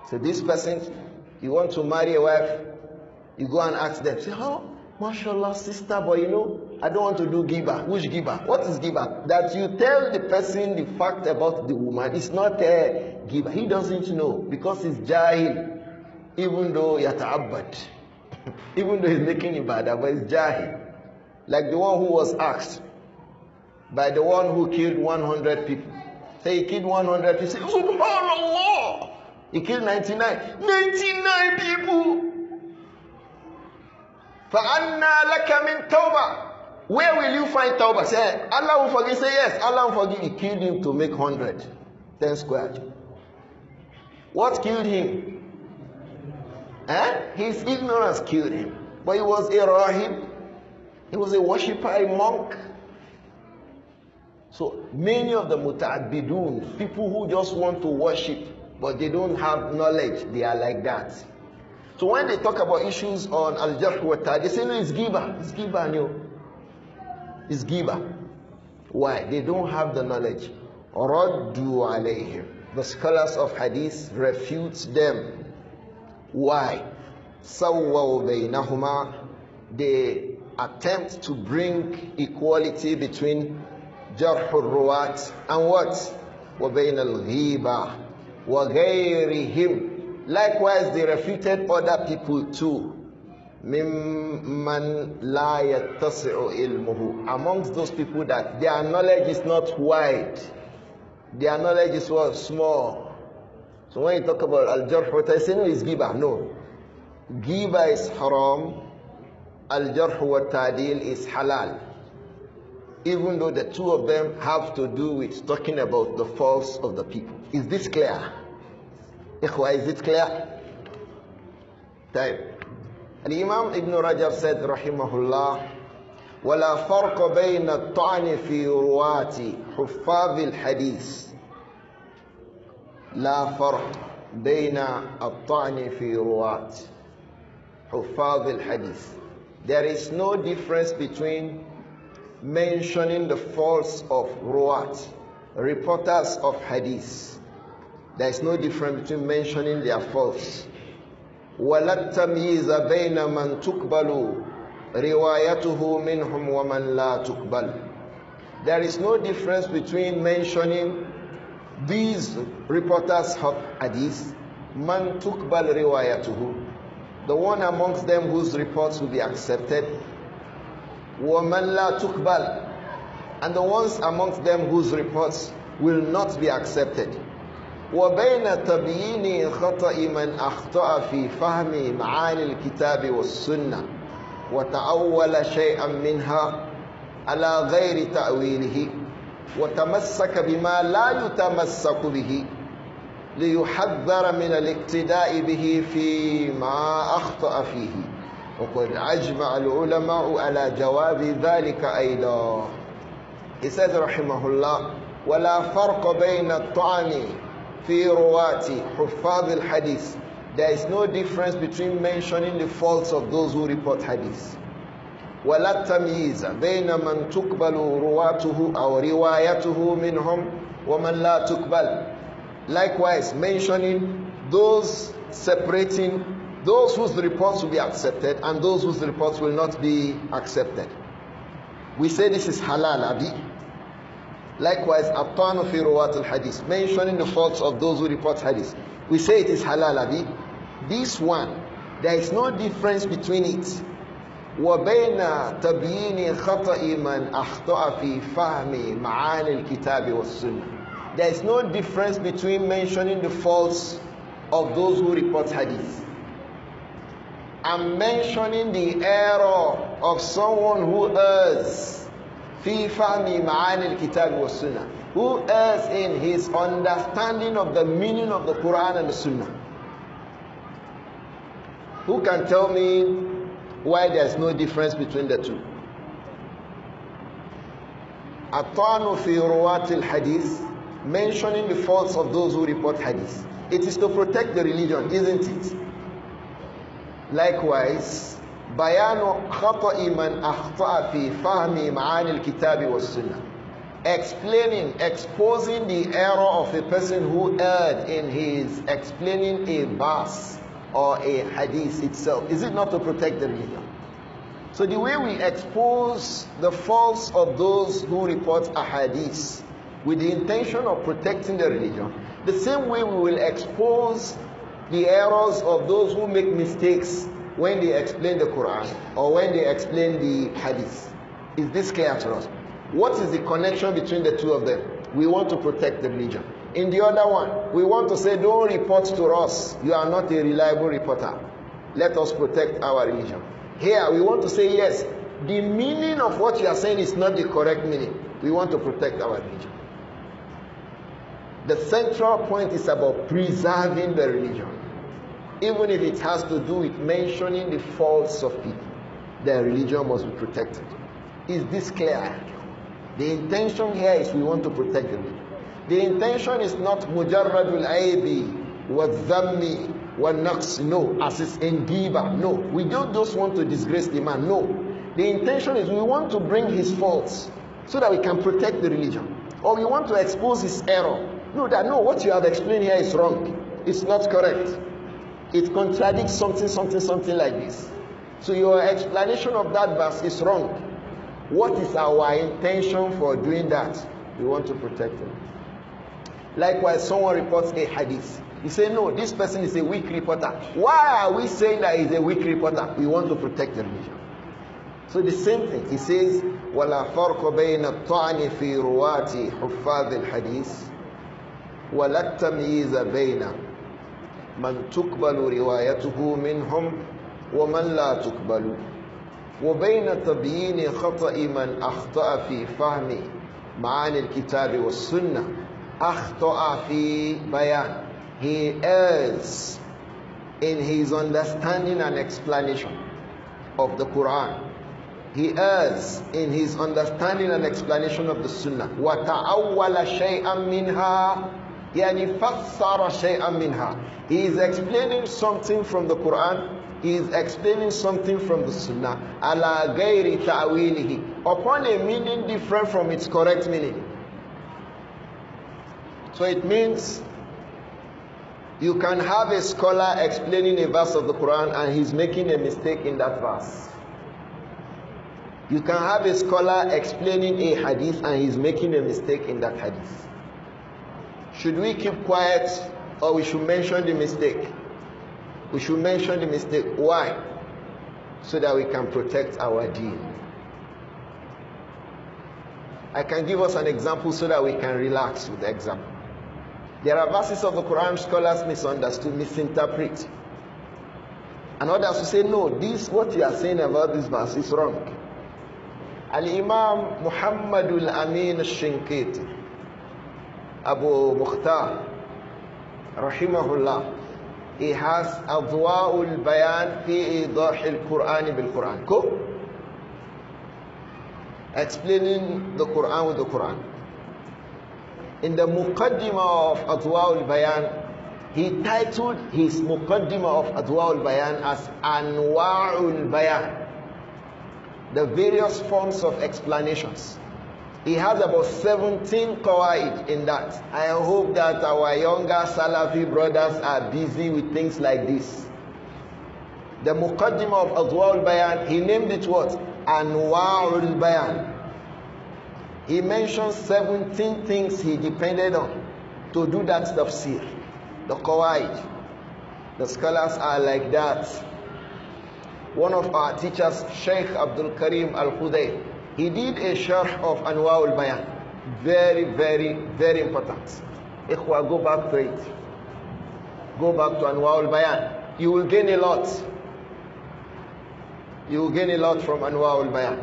So this person, you want to marry a wife, you go and ask them, say, oh, mashallah, sister, but you know, I don't want to do giba. Which giba? What is giba? That you tell the person the fact about the woman. It's not a giba. He doesn't know because he's jahil. Even though yata'abbad. Even though he's making ibadah, but he's jahil. Like the one who was asked by the one who killed 100 people. Say he killed 100 people. Say, subhanallah. He killed 99. 99 people. فَأَنَّا لَكَ مِن تَوْبَةٍ. Where will you find tawbah? Say, Allah will forgive. Say, yes, Allah will forgive. He killed him to make 100. 10 squared. What killed him? His ignorance killed him. But he was a rahib. He was a worshipper, a monk. So many of the muta'abbidun, people who just want to worship, but they don't have knowledge, they are like that. So when they talk about issues on al-jarh wa ta'dil, they say, no, it's giba. It's giba, no. It's giba. Why? They don't have the knowledge. Raddu alayhim. The scholars of hadith refute them. Why? Sawwaw baynahuma. They attempt to bring equality between jarh al-ruwat and what? Wa bayn al-ghiba wa ghayrihim. Likewise, they refuted other people too. Mimman la yattasi'u ilmuhu. Amongst those people that their knowledge is not wide. Their knowledge is what? Small. So when you talk about al-jarh wa ta'dil, no, it's giba. No. Giba is haram. Al-jarh wa ta'dil is halal. Even though the two of them have to do with talking about the faults of the people. Is this clear? Ikhwa, is it clear? Time. Al-Imām Ibn Rajab said, rahimahullah, وَلَا فَرْقَ بَيْنَ الطَّعْنِ فِي رُوَاتِ حُفَّاظِ الْحَدِيثِ. لا فرق بين الطعن في رواة حفاظ الحديث. There is no difference between mentioning the faults of ruwat, reporters of hadith. There is no difference between mentioning their faults. وَلَا التَّمْيِيزَ بَيْنَ مَنْ تُقْبَلُ رِوَايَتُهُ مِنْهُمْ وَمَنْ لَا تُقْبَلُ. There is no difference between mentioning these reporters of hadith, man tuqbal riwayatuhu, the one amongst them whose reports will be accepted, wa man la tuqbal, and the ones amongst them whose reports will not be accepted. Wa bayna tabyini khata'i man akhta'a fi fahmi ma'ani al-kitab was-sunnah wa ta'awwala shay'an minha ala ghayri ta'wilihi وتمسك بما لا يتمسك به ليحذر من الاقتداء به فيما أخطأ فيه وقد أجمع العلماء على جواب ذلك أيضا. He says رحمه الله ولا فرق بين الطعن في رواة حفاظ الحديث. There is no difference between mentioning the faults of those who report hadith. ولا التمييز بين من تقبل رواته أو روايته منهم ومن لا تقبل. Likewise, mentioning those, separating those whose reports will be accepted and those whose reports will not be accepted. We say this is halal, abi. Likewise, at-tanu fi ruwat al-hadith, mentioning the faults of those who report hadith. We say it is halal, abi. This one, there is no difference between it. وبين تبيين خطأ من أخطأ في فهم معاني الكتاب والسنة. There is no difference between mentioning the faults of those who report hadith. I'm mentioning the error of someone who errs fi fahmi ma'ani al-kitab wa sunnah, who errs in his understanding of the meaning of the Quran and the Sunnah. Who can tell me why there's no difference between the two? At-Ta'nu fi ruwat al-hadith, mentioning the faults of those who report hadith. It is to protect the religion, isn't it? Likewise, bayanu khata'i man akhta'a fi fahmi ma'ani al-kitab wa sunnah, explaining, exposing the error of a person who erred in his explaining a verse or a hadith itself. Is it not to protect the religion? So the way we expose the faults of those who report a hadith with the intention of protecting the religion, the same way we will expose the errors of those who make mistakes when they explain the Quran or when they explain the hadith. Is this clear to us? What is the connection between the two of them? We want to protect the religion. In the other one, we want to say, don't report to us. You are not a reliable reporter. Let us protect our religion. Here, we want to say, yes, the meaning of what you are saying is not the correct meaning. We want to protect our religion. The central point is about preserving the religion. Even if it has to do with mentioning the faults of people, the religion must be protected. Is this clear? The intention here is we want to protect the religion. The intention is not mujarradul aibi wa dhammi wa naqs. No, as is in giba. No, we don't just want to disgrace the man. No, the intention is we want to bring his faults so that we can protect the religion. Or we want to expose his error. No, what you have explained here is wrong. It's not correct. It contradicts something like this. So your explanation of that verse is wrong. What is our intention for doing that? We want to protect him. Likewise, someone reports a hadith. You say, no, this person is a weak reporter. Why are we saying that he's a weak reporter? We want to protect the religion. So the same thing. He says, وَلَا فَرْقَ بَيْنَ الطَّعْنِ فِي رُوَاتِ حُفَّاظِ الْحَدِيثِ وَلَا التَّمْيِيزَ بَيْنَ مَنْ تُقْبَلُ رِوَايَتُهُ مِنْهُمْ وَمَنْ لَا تُقْبَلُ وَبَيْنَ تَبْيِينِ خَطَئِ مَنْ أَخْطَأَ فِي فَهْمِ مَعَانِ الْكِتَابِ وَالسُّنَّةِ أَخْطَأَ فِي بَيَانِ. He errs in his understanding and explanation of the Quran. He errs in his understanding and explanation of the Sunnah. وَتَعَوَّلَ شَيْئًا مِنْهَا يعني فَسَّرَ شَيْئًا مِنْهَا. He is explaining something from the Quran. He is explaining something from the Sunnah. عَلَى غَيْرِ تَعْوِيلِهِ, upon a meaning different from its correct meaning. So it means you can have a scholar explaining a verse of the Quran and he's making a mistake in that verse. You can have a scholar explaining a hadith and he's making a mistake in that hadith. Should we keep quiet or we should mention the mistake? We should mention the mistake. Why? So that we can protect our deen. I can give us an example so that we can relax with the example. There are verses of the Quran scholars misunderstood, misinterpret. And others will say, no, what you are saying about this verse is wrong. Al-Imām Muhammadul Amin al-Shinkiti, Abu Mukhtar, rahimahullah, he has Adwa'ul Bayan fi Idah al-Quran bil-Quran. Cool? Explaining the Quran with the Quran. In the Muqaddimah of Adwa'ul Bayan, he titled his Muqaddimah of Adwa'ul Bayan as Anwa'ul Bayan, the various forms of explanations. He has about 17 qawaid in that. I hope that our younger Salafi brothers are busy with things like this. The Muqaddimah of Adwa'ul Bayan, he named it what? Anwa'ul Bayan. He mentioned 17 things he depended on to do that tafsir. The qawaid. The scholars are like that. One of our teachers, Shaykh Abdul Karim Al-Khudayr, he did a sharh of Anwa'ul Bayan. Very, very, very important. Ikhwa, go back to it. Go back to Anwa'ul Bayan. You will gain a lot. You will gain a lot from Anwa'ul Bayan.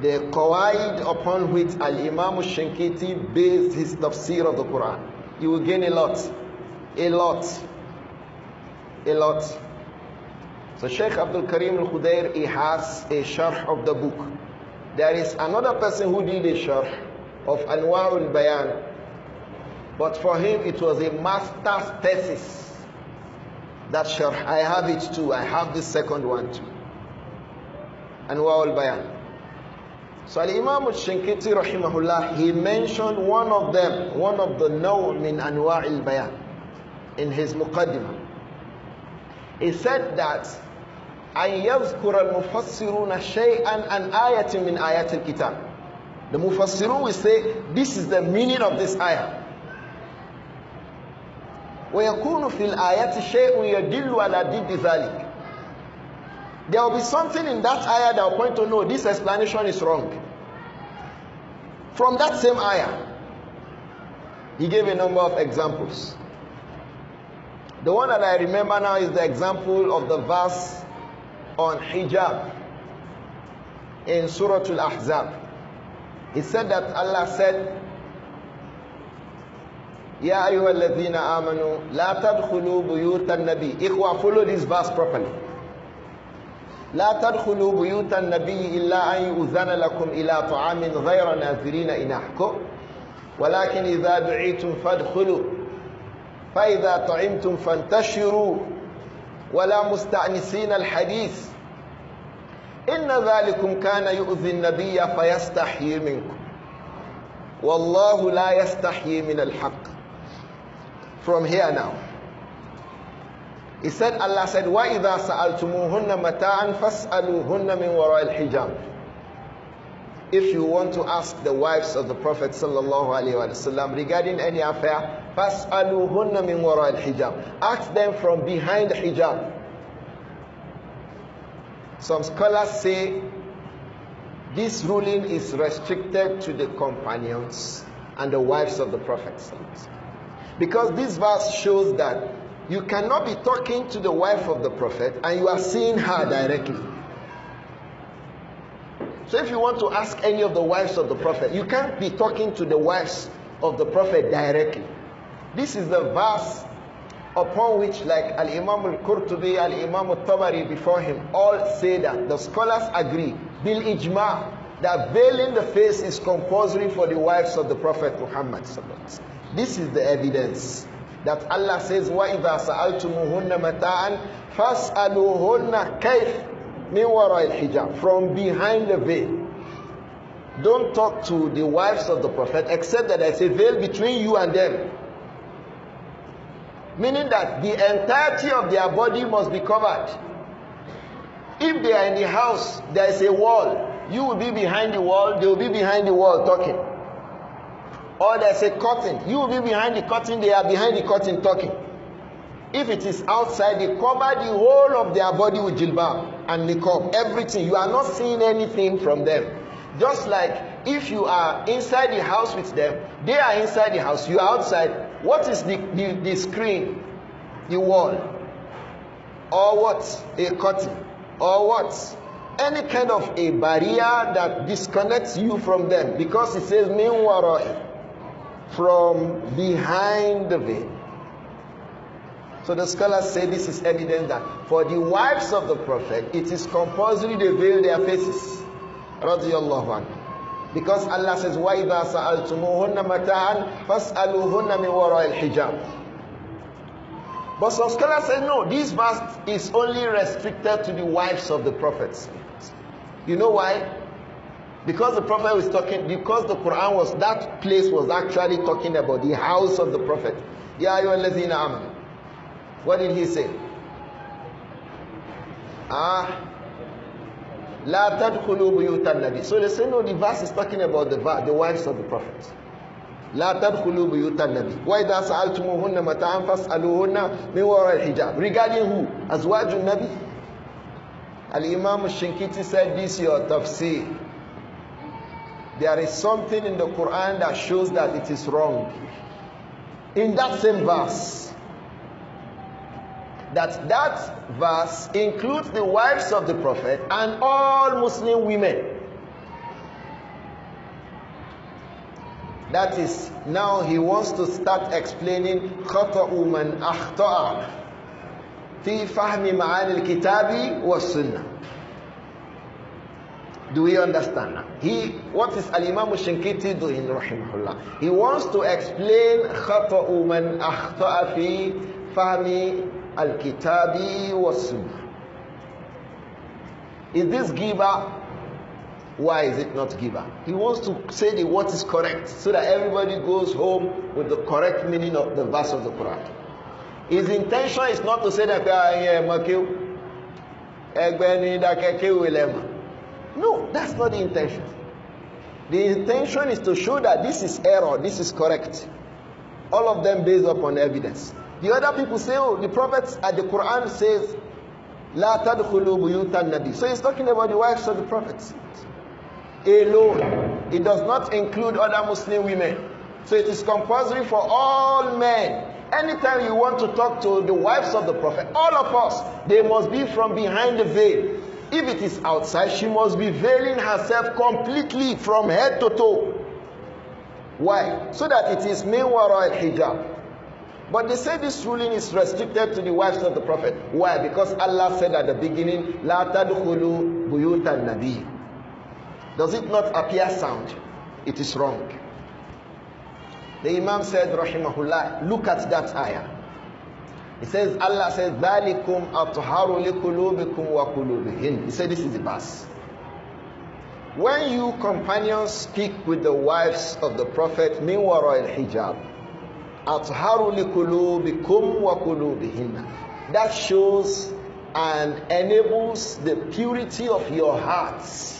The qawaid upon which Al-Imam al-Shankiti based his tafsir of the Quran. You will gain a lot. A lot. A lot. So Shaykh Abdul Karim al-Khudair, he has a sharh of the book. There is another person who did a sharh of Anwa'ul Bayan, but for him it was a master's thesis. That sharh, I have it too. I have the second one too. Anwa'ul Bayan. So Al-Imam al-Shankiti rahimahullah, he mentioned one of them, one of the naw' min Anwa'il Bayan in his muqaddimah. He said that أن يذكر المفسرون شيئا عن آية من آيات الكتاب. The Mufassirun will say, this is the meaning of this ayah. ويكون في الآيات شيء يدل على ضد ذلك. There will be something in that ayah that will point to no, this explanation is wrong. From that same ayah, he gave a number of examples. The one that I remember now is the example of the verse on hijab in Surah Al-Ahzab. He said that Allah said, Ya ayyuha alladhina amanu la tadkhulu buyutan nabi. Ikhwa, follow this verse properly. La tadkhulu buyutan nabi illa an yu'zana lakum ila ta'amin ghayra nazirina inahko walakin idha du'itum fadkhulu fa idha ta'imtum fantashiru wala musta'nisina al-hadith inna dhalikum kana yu'zi an-nabiyya fayastahyi minkum wallahu la yastahyi min al-haqq. From here now, he said, Allah said, وَإِذَا سَأَلْتُمُوهُنَّ مَتَاعًا فَاسْأَلُوهُنَّ مِنْ وَرَاءِ الْحِجَابِ. If you want to ask the wives of the Prophet sallallahu alaihi wasallam regarding any affair, فَاسْأَلُوهُنَّ مِنْ وَرَاءِ الْحِجَابِ. Ask them from behind the hijab. Some scholars say this ruling is restricted to the companions and the wives of the Prophet, because this verse shows that you cannot be talking to the wife of the Prophet and you are seeing her directly. So if you want to ask any of the wives of the Prophet, you can't be talking to the wives of the Prophet directly. This is the verse upon which, like Al-Imam Al-Qurtubi, Al-Imam Al-Tabari before him, all say that the scholars agree, bil ijma', that veiling the face is compulsory for the wives of the Prophet Muhammad. This is the evidence that Allah says, وَإِذَا سَأَلْتُمُهُنَّ مَتَاعًا فَاسْأَلُوهُنَّ كَيْفَ مِنْ وَرَاءِ الْحِجَابِ. From behind the veil. Don't talk to the wives of the Prophet except that there's a veil between you and them. Meaning that the entirety of their body must be covered. If they are in the house, there is a wall. You will be behind the wall, they will be behind the wall talking. Or there's a curtain. You will be behind the curtain, they are behind the curtain talking. If it is outside, they cover the whole of their body with jilbab and niqab, everything. You are not seeing anything from them. Just like if you are inside the house with them, they are inside the house, you are outside. What is the screen? The wall. Or what? A curtain. Or what? Any kind of a barrier that disconnects you from them. Because it says, min wara'i, from behind the veil. So the scholars say this is evidence that for the wives of the Prophet, it is compulsory they veil their faces. Radiyallahu anhu. Because Allah says, وَإِذَا سَأَلْتُمُوهُنَّ مَتَاعًا فَاسْأَلُوهُنَّ مِنْ وَرَاءِ الْحِجَابِ. But some scholars say no, this verse is only restricted to the wives of the prophets. You know why? Because the Prophet was talking, because the Quran was, that place was actually talking about the house of the Prophet. Ya ayyuhallazina amanu. What did he say? La tadkhulu buyutan nabi. So they say no, the verse is talking about the wives of the Prophet. La tadkhulu buyutan nabi. Wa idha sa'altumuhunna mata'an fas'aluhunna min wara'i al-hijab. Regarding who? Azwajun nabi. Al-Imam al-Shankiti said this your tafsir. There is something in the Quran that shows that it is wrong. In that same verse, that verse includes the wives of the Prophet and all Muslim women. That is, now he wants to start explaining خطأ من أخطأ في فهم معاني الكتاب والسنة. Do we understand now? What is Al-Imam Shinkiti doing, rahimahullah? He wants to explain خطأ من أخطأ في فهم الكتاب والسنة. Is this giver? Why is it not giver? He wants to say what is correct so that everybody goes home with the correct meaning of the verse of the Quran. His intention is not to say that no, that's not the intention. The intention is to show that this is error, this is correct. All of them based upon evidence. The other people say, oh, the prophets at the Quran says, La tadkhulu buyutan nabi. So he's talking about the wives of the prophets alone. It does not include other Muslim women. So it is compulsory for all men. Anytime you want to talk to the wives of the Prophet, all of us, they must be from behind the veil. If it is outside, she must be veiling herself completely from head to toe. Why? So that it is min wara al-hijab. But they say this ruling is restricted to the wives of the Prophet. Why? Because Allah said at the beginning, La tadkhulu buyutan nabi. Does it not appear sound? It is wrong. The Imam said, rahimahullah, look at that ayah. He says, Allah says, ذَلِكُمْ أَطْهَارُ لِقُلُوبِكُمْ وَقُلُوبِهِنْ. He said, this is the verse. When you companions speak with the wives of the Prophet, مِنْ وَرَاءِ الْحِجَابِ أَطْهَارُ لِقُلُوبِكُمْ وَقُلُوبِهِنْ. That shows and enables the purity of your hearts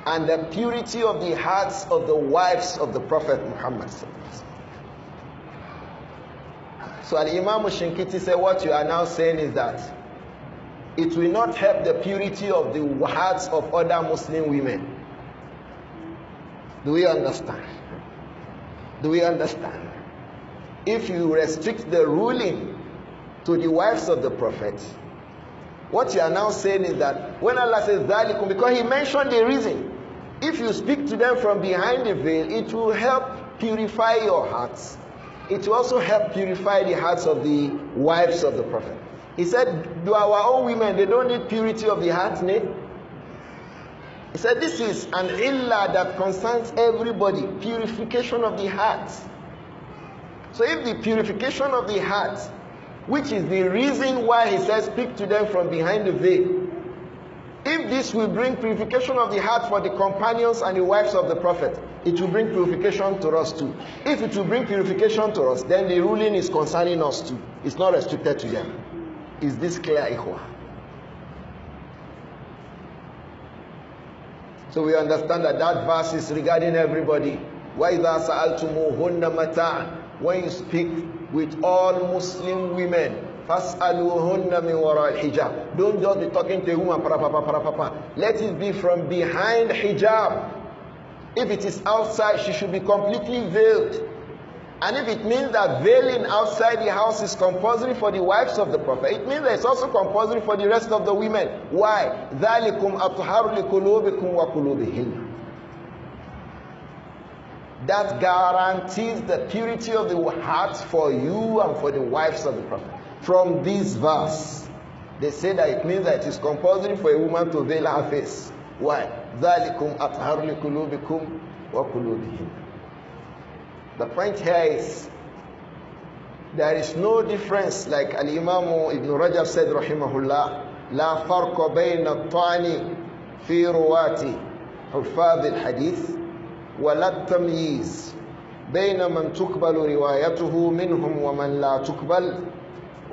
and the purity of the hearts of the wives of the Prophet Muhammad. So Al-Imam Shinkiti said, what you are now saying is that it will not help the purity of the hearts of other Muslim women. Do we understand? Do we understand? If you restrict the ruling to the wives of the Prophet, what you are now saying is that when Allah says ذَلِكُمْ, because he mentioned the reason, if you speak to them from behind the veil, it will help purify your hearts. It will also help purify the hearts of the wives of the Prophet. He said, do our own women, they don't need purity of the heart, ne? He said, this is an illah that concerns everybody, purification of the heart. So if the purification of the heart, which is the reason why he says speak to them from behind the veil, if this will bring purification of the heart for the companions and the wives of the Prophet, it will bring purification to us too. If it will bring purification to us, then the ruling is concerning us too. It's not restricted to them. Is this clear, ikhwah? So we understand that that verse is regarding everybody. وَإِذَا سَأَلْتُمُوهُنَّ مَتَاعًا. When you speak with all Muslim women, فَاسْأَلُوهُنَّ مِنْ وَرَاءِ الْحِجَابِ. Don't just be talking to a woman, let it be from behind hijab. If it is outside, she should be completely veiled. And if it means that veiling outside the house is compulsory for the wives of the Prophet, it means that it's also compulsory for the rest of the women. Why? ذَلِكُمْ أَطْهَارُ لِقُلُوبِكُمْ وَقُلُوبِهِنَّ. That guarantees the purity of the heart for you and for the wives of the Prophet. From this verse, they say that it means that it is compulsory for a woman to veil her face. Why? ذَلِكُمْ أَطْهَارُ لِقُلُوبِكُمْ وَقُلُوبِهِنَّ. The point here is, there is no difference, like Al-Imām Ibn Rajab said, rahimahullah, لا فرق بين الطعن في رواة حفاظ الحديث ولا التمييز بين من تقبل روايته منهم ومن لا تقبل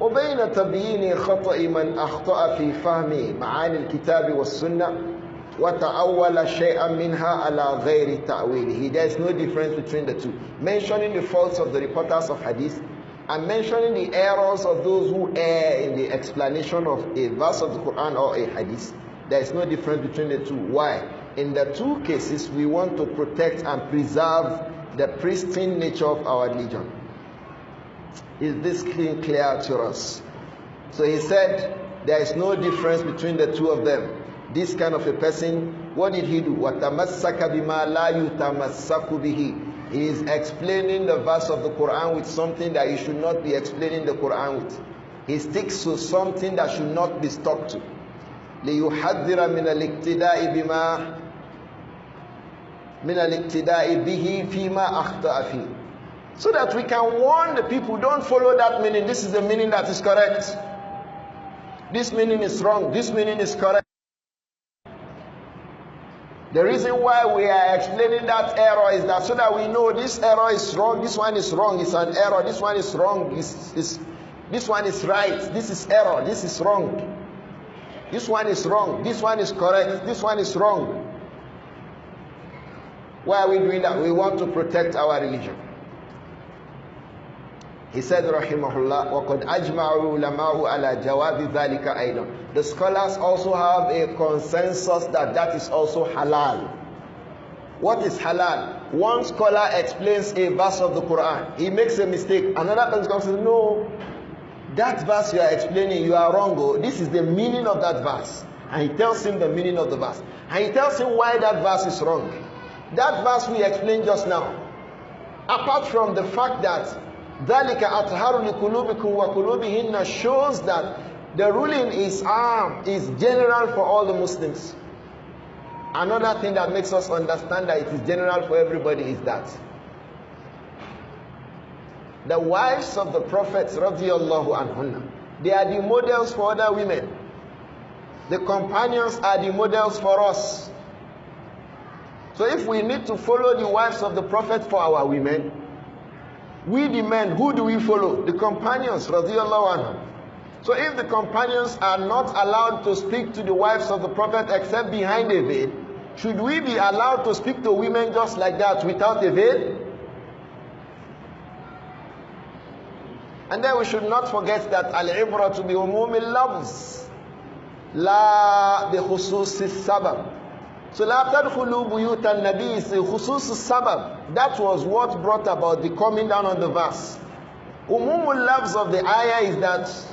وبين تبيين خطأ من أخطأ في فهم معاني الكتاب والسنة وتأول شيئا منها على غير تأويله. There is no difference between the two. Mentioning the faults of the reporters of hadith and mentioning the errors of those who err in the explanation of a verse of the Quran or a hadith, there is no difference between the two. Why? In the two cases, we want to protect and preserve the pristine nature of our religion. Is this clear to us? So he said, there is no difference between the two of them. This kind of a person, what did he do? وَتَمَسَّكَ بِمَا لَا يُتَمَسَّكُ بِهِ. He is explaining the verse of the Quran with something that he should not be explaining the Quran with. He sticks to something that should not be stuck to. لِيُحَذِّرَ مِنَ الْإِقْتِدَاءِ بِمَا مِنَ الْإِقْتِدَاءِ بِهِ فِيمَا أَخْطَأَ فِيهِ. So that we can warn the people, don't follow that meaning. This is the meaning that is correct. This meaning is wrong. This meaning is correct. The reason why we are explaining that error is that so that we know this error is wrong, this one is wrong, it's an error, this one is wrong, this one is right, this is error, this is wrong. This one is wrong, this one is correct, this one is wrong. Why are we doing that? We want to protect our religion. He said, rahimahullah, وَقَدْ أَجْمَعُوا عُلَمَاءُ عَلَى جَوَابِ ذَلِكَ أَيْضًا. The scholars also have a consensus that that is also halal. What is halal? One scholar explains a verse of the Quran. He makes a mistake. Another person comes and says, no, that verse you are explaining, you are wrong. Oh, this is the meaning of that verse. And he tells him the meaning of the verse. And he tells him why that verse is wrong. That verse we explained just now, apart from the fact that ذَلِكَ أَطْهَرُ لِقُلُوبِكُمْ وَقُلُوبِهِنَّ shows that the ruling is general for all the Muslims. Another thing that makes us understand that it is general for everybody is that the wives of the prophets, radiyallahu anhunna, they are the models for other women. The companions are the models for us. So if we need to follow the wives of the prophet for our women, we the men, who do we follow? The companions, radiyallahu anhum. So if the companions are not allowed to speak to the wives of the prophet except behind a veil, should we be allowed to speak to women just like that without a veil? And then we should not forget that al-ibratu bi umumi al-lafz la bi khusus al-sabab. So la tadkhulu buyut an-nabi is khusus al-sabab. That was what brought about the coming down on the verse. Umumul lafz of the ayah is that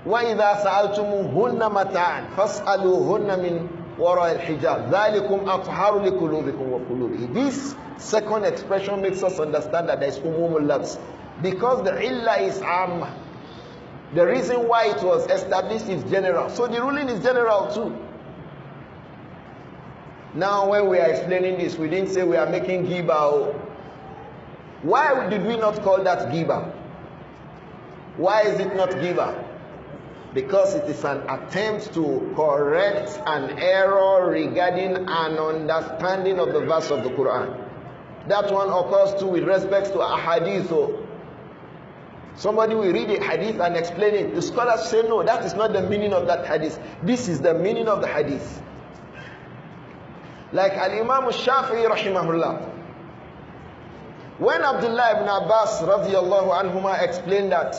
وَإِذَا سَأَلْتُمُهُنَّ مَتَاعًا فَاسْأَلُوهُنَّ مِنْ وَرَاءِ الْحِجَابِ ذَلِكُمْ أَطْهَرُ لِقُلُوبِكُمْ وَقُلُوبِهِمْ. This second expression makes us understand that there is umumul lafz. Because the illah is amma. The reason why it was established is general. So the ruling is general too. Now when we are explaining this, we didn't say we are making ghibah. Why did we not call that ghibah? Why is it not ghibah? Because it is an attempt to correct an error regarding an understanding of the verse of the Quran. That one occurs too with respect to a hadith. Somebody will read a hadith and explain it. The scholars say, no, that is not the meaning of that hadith. This is the meaning of the hadith. Like Al-Imam Shafi'i rahimahullah. When Abdullah ibn Abbas radiyallahu anhuma explained that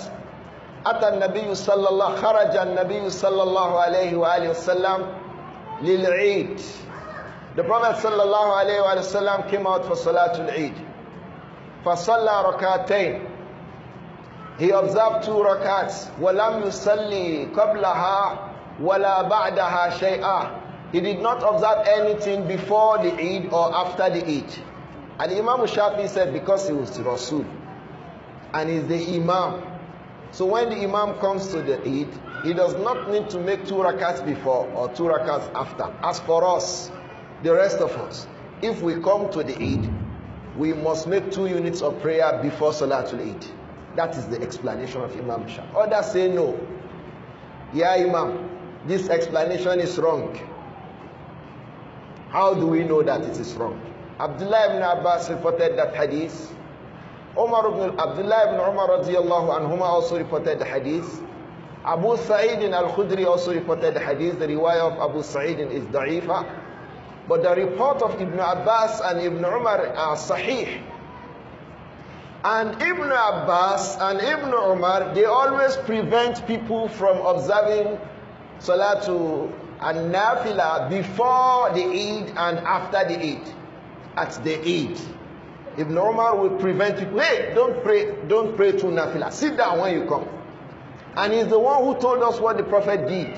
أتى النبي صلى الله خرج النبي صلى الله عليه وآله وسلم للعيد. The Prophet صلى الله عليه وآله وسلم came out for Salatul Eid. فصلى ركعتين. He observed 2 rakats. ولم يصلي قبلها ولا بعدها شيئا. He did not observe anything before the Eid or after the Eid. And Imam Shafi'i said because he was Rasul and he's the Imam. So when the Imam comes to the Eid, he does not need to make 2 rakats before or 2 rakats after. As for us, the rest of us, if we come to the Eid, we must make 2 units of prayer before Salatul Eid. That is the explanation of Imam Shafi'i. Others say no. Yeah, Imam, this explanation is wrong. How do we know that it is wrong? Abdullah ibn Abbas reported that hadith. Abdullah ibn Umar radiyallahu anhuma also reported the hadith. Abu Sa'id al-Khudri also reported the hadith. The riwayah of Abu Sa'id is da'ifa. But the report of Ibn Abbas and Ibn Umar are sahih. And Ibn Abbas and Ibn Umar, they always prevent people from observing Salatu An-Nafila before the Eid and after the Eid. At the Eid, Ibn Umar will prevent people. Hey, don't pray to Nafila. Sit down when you come. And he's the one who told us what the Prophet did.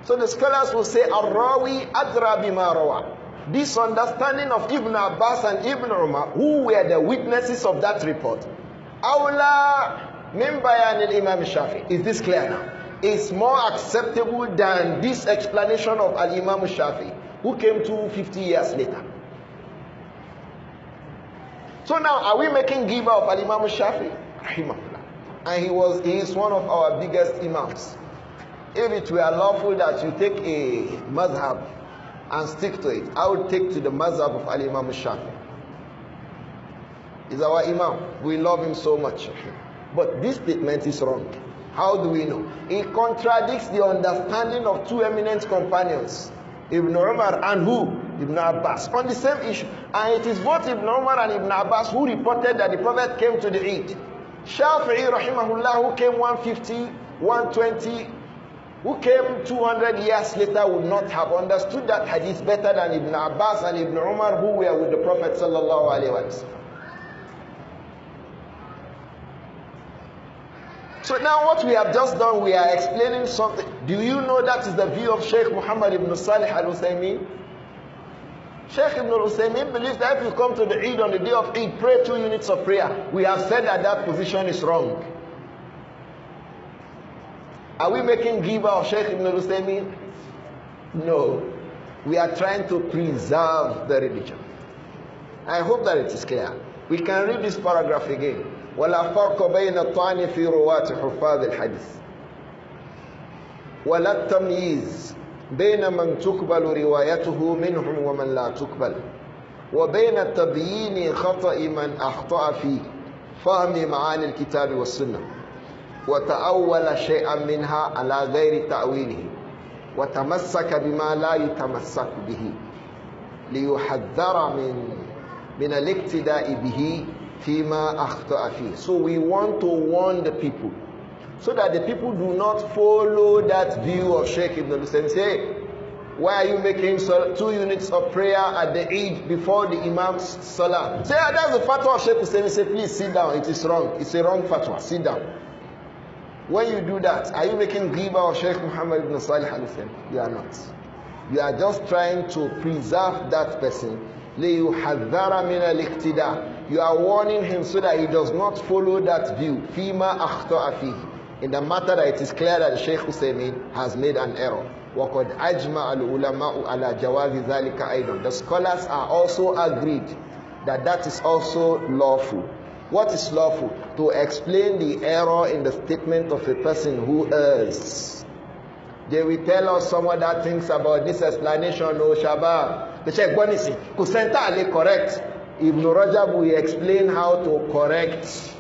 So the scholars will say, Ar-Rawi adra bima rawa. This understanding of Ibn Abbas and Ibn Umar, who were the witnesses of that report, Awla min bayan al-Imam Shafi. Is this clear now? It's more acceptable than this explanation of Al-Imam Shafi, who came 250 years later. So now, are we making giver of Al-Imam Shafi? And he is one of our biggest imams. If it were lawful that you take a mazhab and stick to it, I would take to the mazhab of Al-Imam Shafi. He's our imam. We love him so much. But this statement is wrong. How do we know? It contradicts the understanding of two eminent companions, Ibn Umar and who? Ibn Abbas, on the same issue. And it is both Ibn Umar and Ibn Abbas who reported that the Prophet came to the Eid. Shafi'i rahimahullah, who came 150, 120, who came 200 years later, would not have understood that hadith better than Ibn Abbas and Ibn Umar, who were with the Prophet sallallahu alaihi wasallam. So now what we have just done, we are explaining something. Do you know that is the view of Shaykh Muhammad ibn Salih al-Uthaymeen? Shaykh ibn al-Uthaymeen believes that if you come to the Eid on the day of Eid, pray 2 units of prayer. We have said that that position is wrong. Are we making giver of Shaykh ibn al-Uthaymeen? No. We are trying to preserve the religion. I hope that it is clear. We can read this paragraph again. ولا فرق بين الطعن في رواة حفاظ الحديث ولا التمييز بين من تقبل روايته منهم ومن لا تقبل وبين تبيين خطأ من أخطأ في فهم معاني الكتاب والسنة وتأول شيئا منها على غير تأويله وتمسك بما لا يتمسك به ليحذر من الاقتداء به فيما أخطأ فيه. So we want to warn the people so that the people do not follow that view of Shaykh Ibn al-Hussein. Say, why are you making 2 units of prayer at the Eid before the Imam's Salah? Say, that's the fatwa of Shaykh Hussein. Say, please sit down. It is wrong. It's a wrong fatwa. Sit down. When you do that, are you making ghiba of Shaykh Muhammad ibn Salih al-Hussein? You are not. You are just trying to preserve that person. لِيُحَذَّرَ مِنَ الْإِقْتِدَاءِ. You are warning him so that he does not follow that view. فِيمَا أَخْطَأَ فِيهِ. In the matter that it is clear that Shaykh Hussein has made an error. وَقَدْ أَجْمَعَ الْعُلَمَاءُ عَلَى جَوَازِ ذَلِكَ أَيْضًا. The scholars are also agreed that that is also lawful. What is lawful? To explain the error in the statement of a person who errs. They will tell us some other things about this explanation. Oh, Shabbat. The Sheikh Bonisi, Kusenta Ali correct. Ibn Rajab will explain how to correct.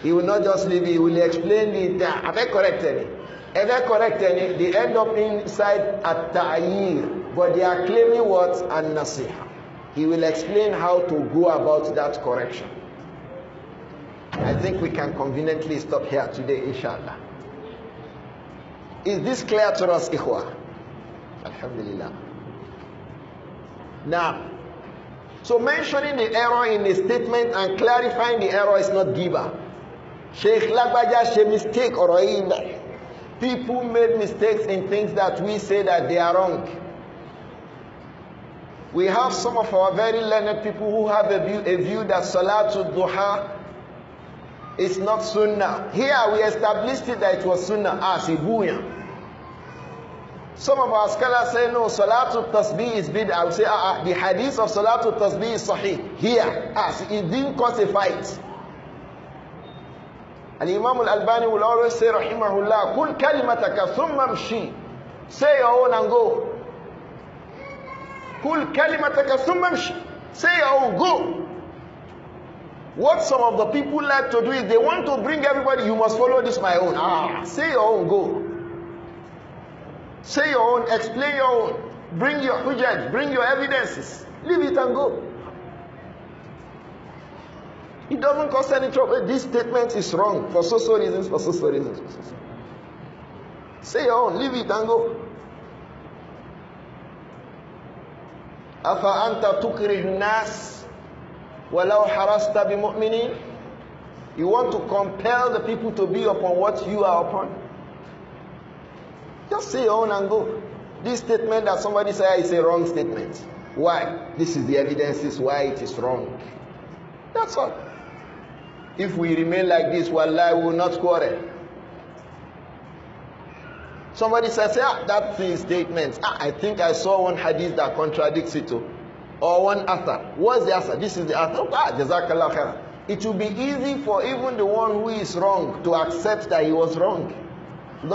He will not just leave it, he will explain the have I corrected it? Have I corrected it? They end up inside At-Tibyān, but they are claiming what? An-Naseehah. He will explain how to go about that correction. I think we can conveniently stop here today, inshallah. Is this clear to us, Ikhwah? Alhamdulillah. Now, so mentioning the error in a statement and clarifying the error is not giver. Sheikh Lagbaja she mistake or people made mistakes in things that we say that they are wrong. We have some of our very learned people who have a view that Salatul Duha is not Sunnah. Here we established it that it was Sunnah as Ibuya. Some of our scholars say no, Salatul Tasbih is bid'ah. I would say the hadith of Salatul Tasbih is Sahih. Here, as it didn't cause a fight. And Imam Al-Albani will always say, Rahimahullah, Kul kalimataka thumma mshi. Say your own and go. Kul kalimataka thumma mshi. Say your own, go. What some of the people like to do is they want to bring everybody, you must follow this my own. Say your own, go. Say your own, explain your own, bring your hujjaj, bring your evidences, leave it and go. It doesn't cause any trouble. This statement is wrong for so reasons, for so reasons. Say your own, leave it and go. Afa anta tukrih nas walau harasta bimu'minin. You want to compel the people to be upon what you are upon. Just say your own and go. This statement that somebody said is a wrong statement. Why? This is the evidence why it is wrong. That's all. If we remain like this, wallahi, we will not quarrel. Somebody says, that statement, I think I saw one hadith that contradicts it too. Or one after. What's the answer? This is the answer. Jazakallah khair. It will be easy for even the one who is wrong to accept that he was wrong. May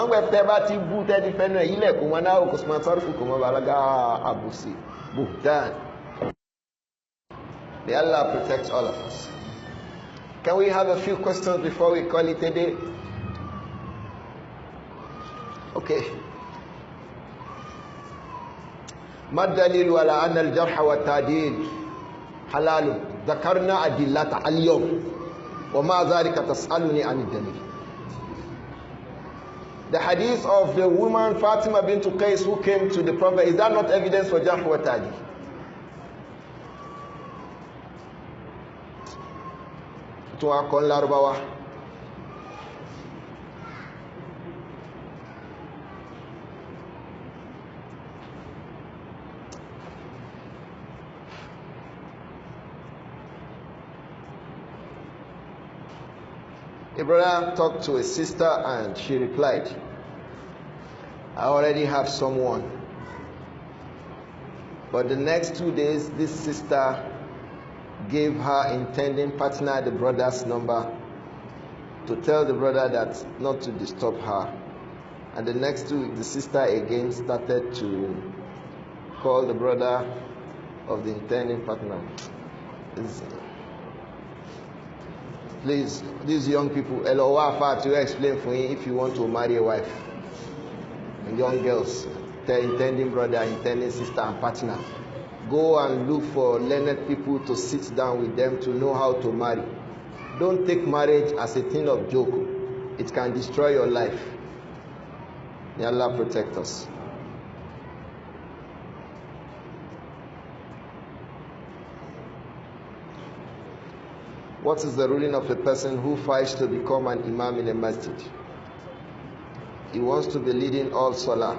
Allah protect all of us. Can we have a few questions before we call it a day? Okay. ما الدليل على أن الجرح والتعديل حلال؟ ذكرنا أدلة اليوم وما ذلك تسألني عن الدليل. The hadith of the woman Fatima bint Qais who came to the Prophet, is that not evidence for jarh wa ta'dil? To our call Larabawa. A brother talked to a sister and she replied, I already have someone. But the next 2 days, this sister gave her intending partner the brother's number to tell the brother that not to disturb her. And the next 2 weeks, the sister again started to call the brother of the intending partner. Please, these young people, to explain for you if you want to marry a wife. And young girls, the intending brother, intending sister, and partner. Go and look for learned people to sit down with them to know how to marry. Don't take marriage as a thing of joke. It can destroy your life. May Allah protect us. What is the ruling of a person who fights to become an imam in a masjid? He wants to be leading all salah,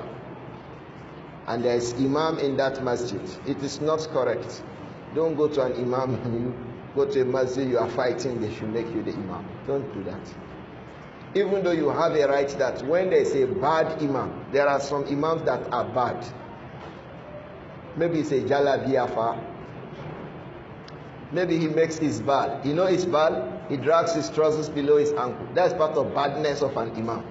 and there is imam in that masjid. It is not correct. Don't go to an imam, you go to a masjid, you are fighting, they should make you the imam. Don't do that. Even though you have a right that when there is a bad imam, there are some imams that are bad. Maybe it's a jalabiyafa. Maybe he makes isbal. You know isbal? He drags his trousers below his ankle. That's part of badness of an imam.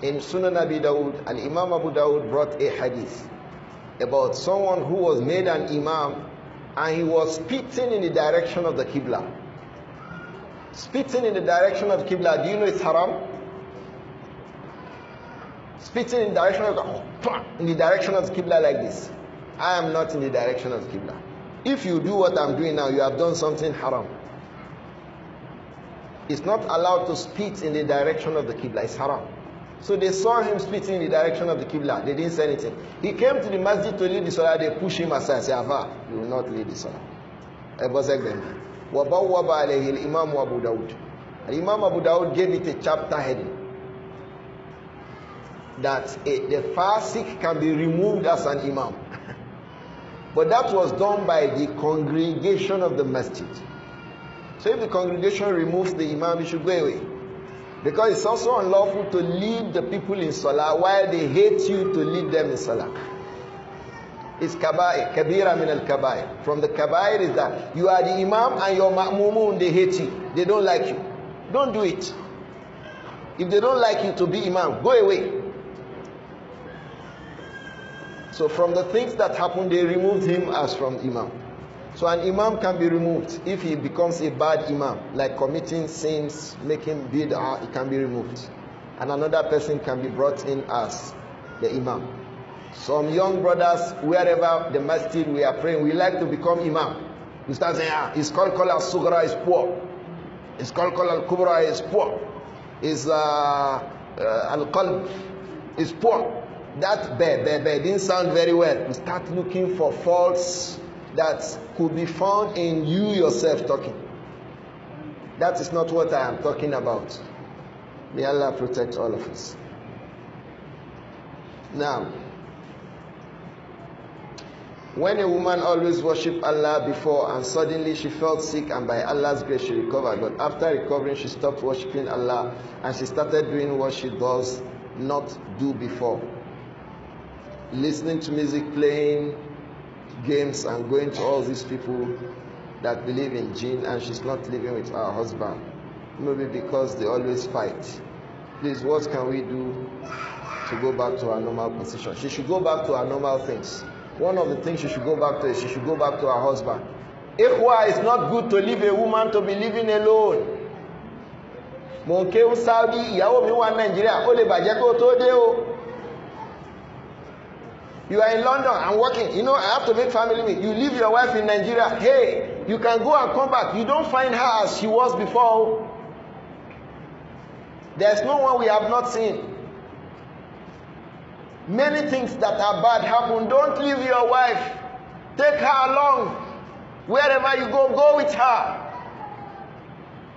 In Sunan Abi Dawud, and Imam Abu Dawud brought a hadith about someone who was made an imam and he was spitting in the direction of the Qibla. Spitting in the direction of the Qibla, do you know it's haram? Spitting in the direction of the Qibla like this. I am not in the direction of the Qibla. If you do what I'm doing now, you have done something haram. It's not allowed to spit in the direction of the Qibla. It's haram. So they saw him spitting in the direction of the Qibla. They didn't say anything. He came to the masjid to lead the salah. They pushed him aside. Say, Ava, you will not lead the salah. وَبَوَّبَ عَلَيْهِ الْإِمَامُ Abu Dawud. And Imam Abu Dawud gave it a chapter heading that the fasik can be removed as an imam. But that was done by the congregation of the masjid. So if the congregation removes the imam, he should go away. Because it's also unlawful to lead the people in salah while they hate you to lead them in salah. It's kabair, kabira min al-kabair. From the kabair is that you are the imam and your ma'mumun, they hate you. They don't like you. Don't do it. If they don't like you to be imam, go away. So from the things that happened, they removed him as from imam. So an imam can be removed if he becomes a bad imam, like committing sins, making bid'ah, it can be removed. And another person can be brought in as the imam. Some young brothers, wherever the masjid we are praying, we like to become imam. We start saying, his qalqal al-sughra is poor. His qalqal al-kubra is poor. His al-qalb is poor. That didn't sound very well. We start looking for faults that could be found in you yourself talking. That is not what I am talking about. May Allah protect all of us. Now, when a woman always worshipped Allah before and suddenly she felt sick and by Allah's grace she recovered, but after recovering she stopped worshipping Allah and she started doing what she does not do before. Listening to music, playing games and going to all these people that believe in jinn, and she's not living with her husband. Maybe because they always fight. Please, what can we do to go back to her normal position? She should go back to her normal things. One of the things she should go back to is she should go back to her husband. Ikhwa, it's not good to leave a woman to be living alone. Monke Saudi, ìyàwó mi wà Nigeria, ó lè bàjẹ́ kó tó dé o. You are in London, I'm working. You know, I have to make family meet. You leave your wife in Nigeria. Hey, you can go and come back. You don't find her as she was before. There's no one we have not seen. Many things that are bad happen. Don't leave your wife. Take her along. Wherever you go, go with her.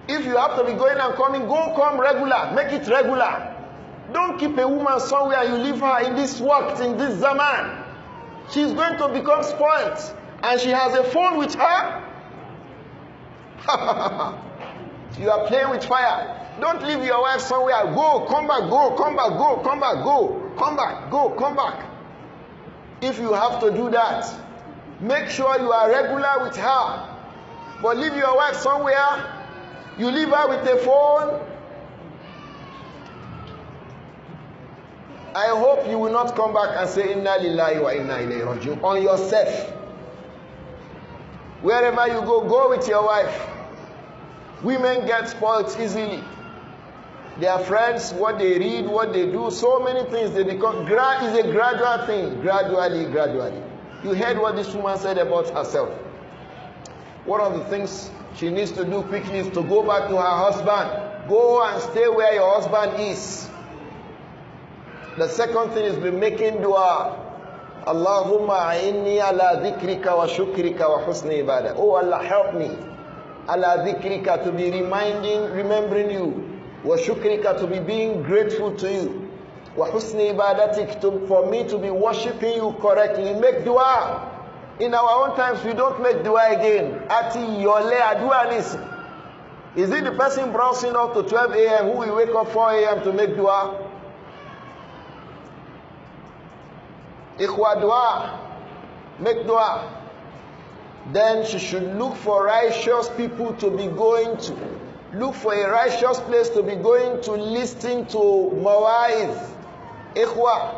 If you have to be going and coming, go come regular. Make it regular. Don't keep a woman somewhere. You leave her in this work, in this zaman. She's going to become spoilt. And she has a phone with her. You are playing with fire. Don't leave your wife somewhere. Go, come back, go, come back, go, come back, go, come back, go, come back. If you have to do that, make sure you are regular with her. But leave your wife somewhere. You leave her with a phone. I hope you will not come back and say Inna lillahi wa inna ilayhi raji'un on yourself. Wherever you go, go with your wife. Women get spoiled easily. Their friends, what they read, what they do, so many things they become. Is a gradual thing. Gradually. You heard what this woman said about herself. One of the things she needs to do quickly is to go back to her husband. Go and stay where your husband is. The second thing is be making dua. Allahumma a'inni ala dhikrika wa shukrika wa husni ibadah. Oh Allah, help me. Ala dhikrika, to be remembering you. Wa shukrika, to be being grateful to you. Wa husni ibadatik, for me to be worshipping you correctly. Make dua. In our own times, we don't make dua again. Ati yole adua nis. Is it the person browsing up to 12 a.m. who will wake up 4 a.m. to make dua? Ikhwa, dua. Make dua. Then she should look for righteous people to be going to. Look for a righteous place to be going to, listen to mawaiz. Ikhwa,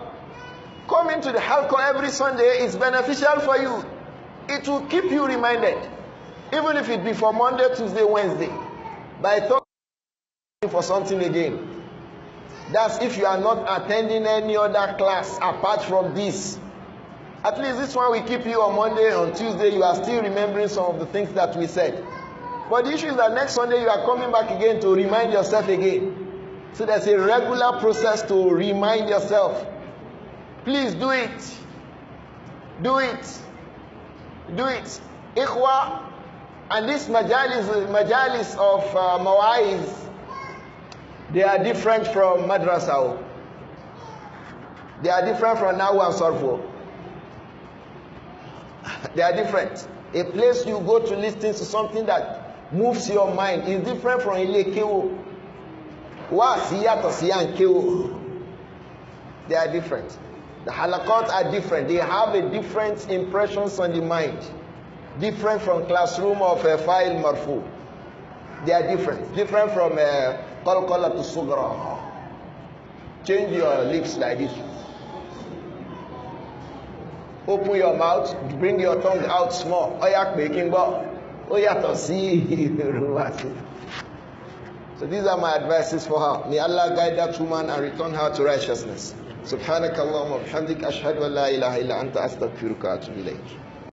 coming to the halqa every Sunday is beneficial for you. It will keep you reminded. Even if it be for Monday, Tuesday, Wednesday. By talking for something again. That's if you are not attending any other class apart from this. At least this one will keep you on Monday, on Tuesday, you are still remembering some of the things that we said. But the issue is that next Sunday you are coming back again to remind yourself again. So there's a regular process to remind yourself. Please do it. Do it. Do it. Ikhwa, and this majalis of mawaiz, they are different from madrasa. They are different from Nahu and Sarfu. They are different. A place you go to listen to something that moves your mind is different from Ile Kewo. Wa siya to siya and Kewo. They are different. The halakot are different. They have a different impressions on the mind. Different from classroom of a file marfu. They are different. Different from qalqala to sugra. Change your lips like this. Open your mouth, bring your tongue out small. Oyak making bo. Oyato si. So these are my advices for her. May Allah guide that woman and return her to righteousness. Subhanakallahumma wa bihamdik ashhadu an la ilaha illa anta astaghfiruka wa atubu ilayk.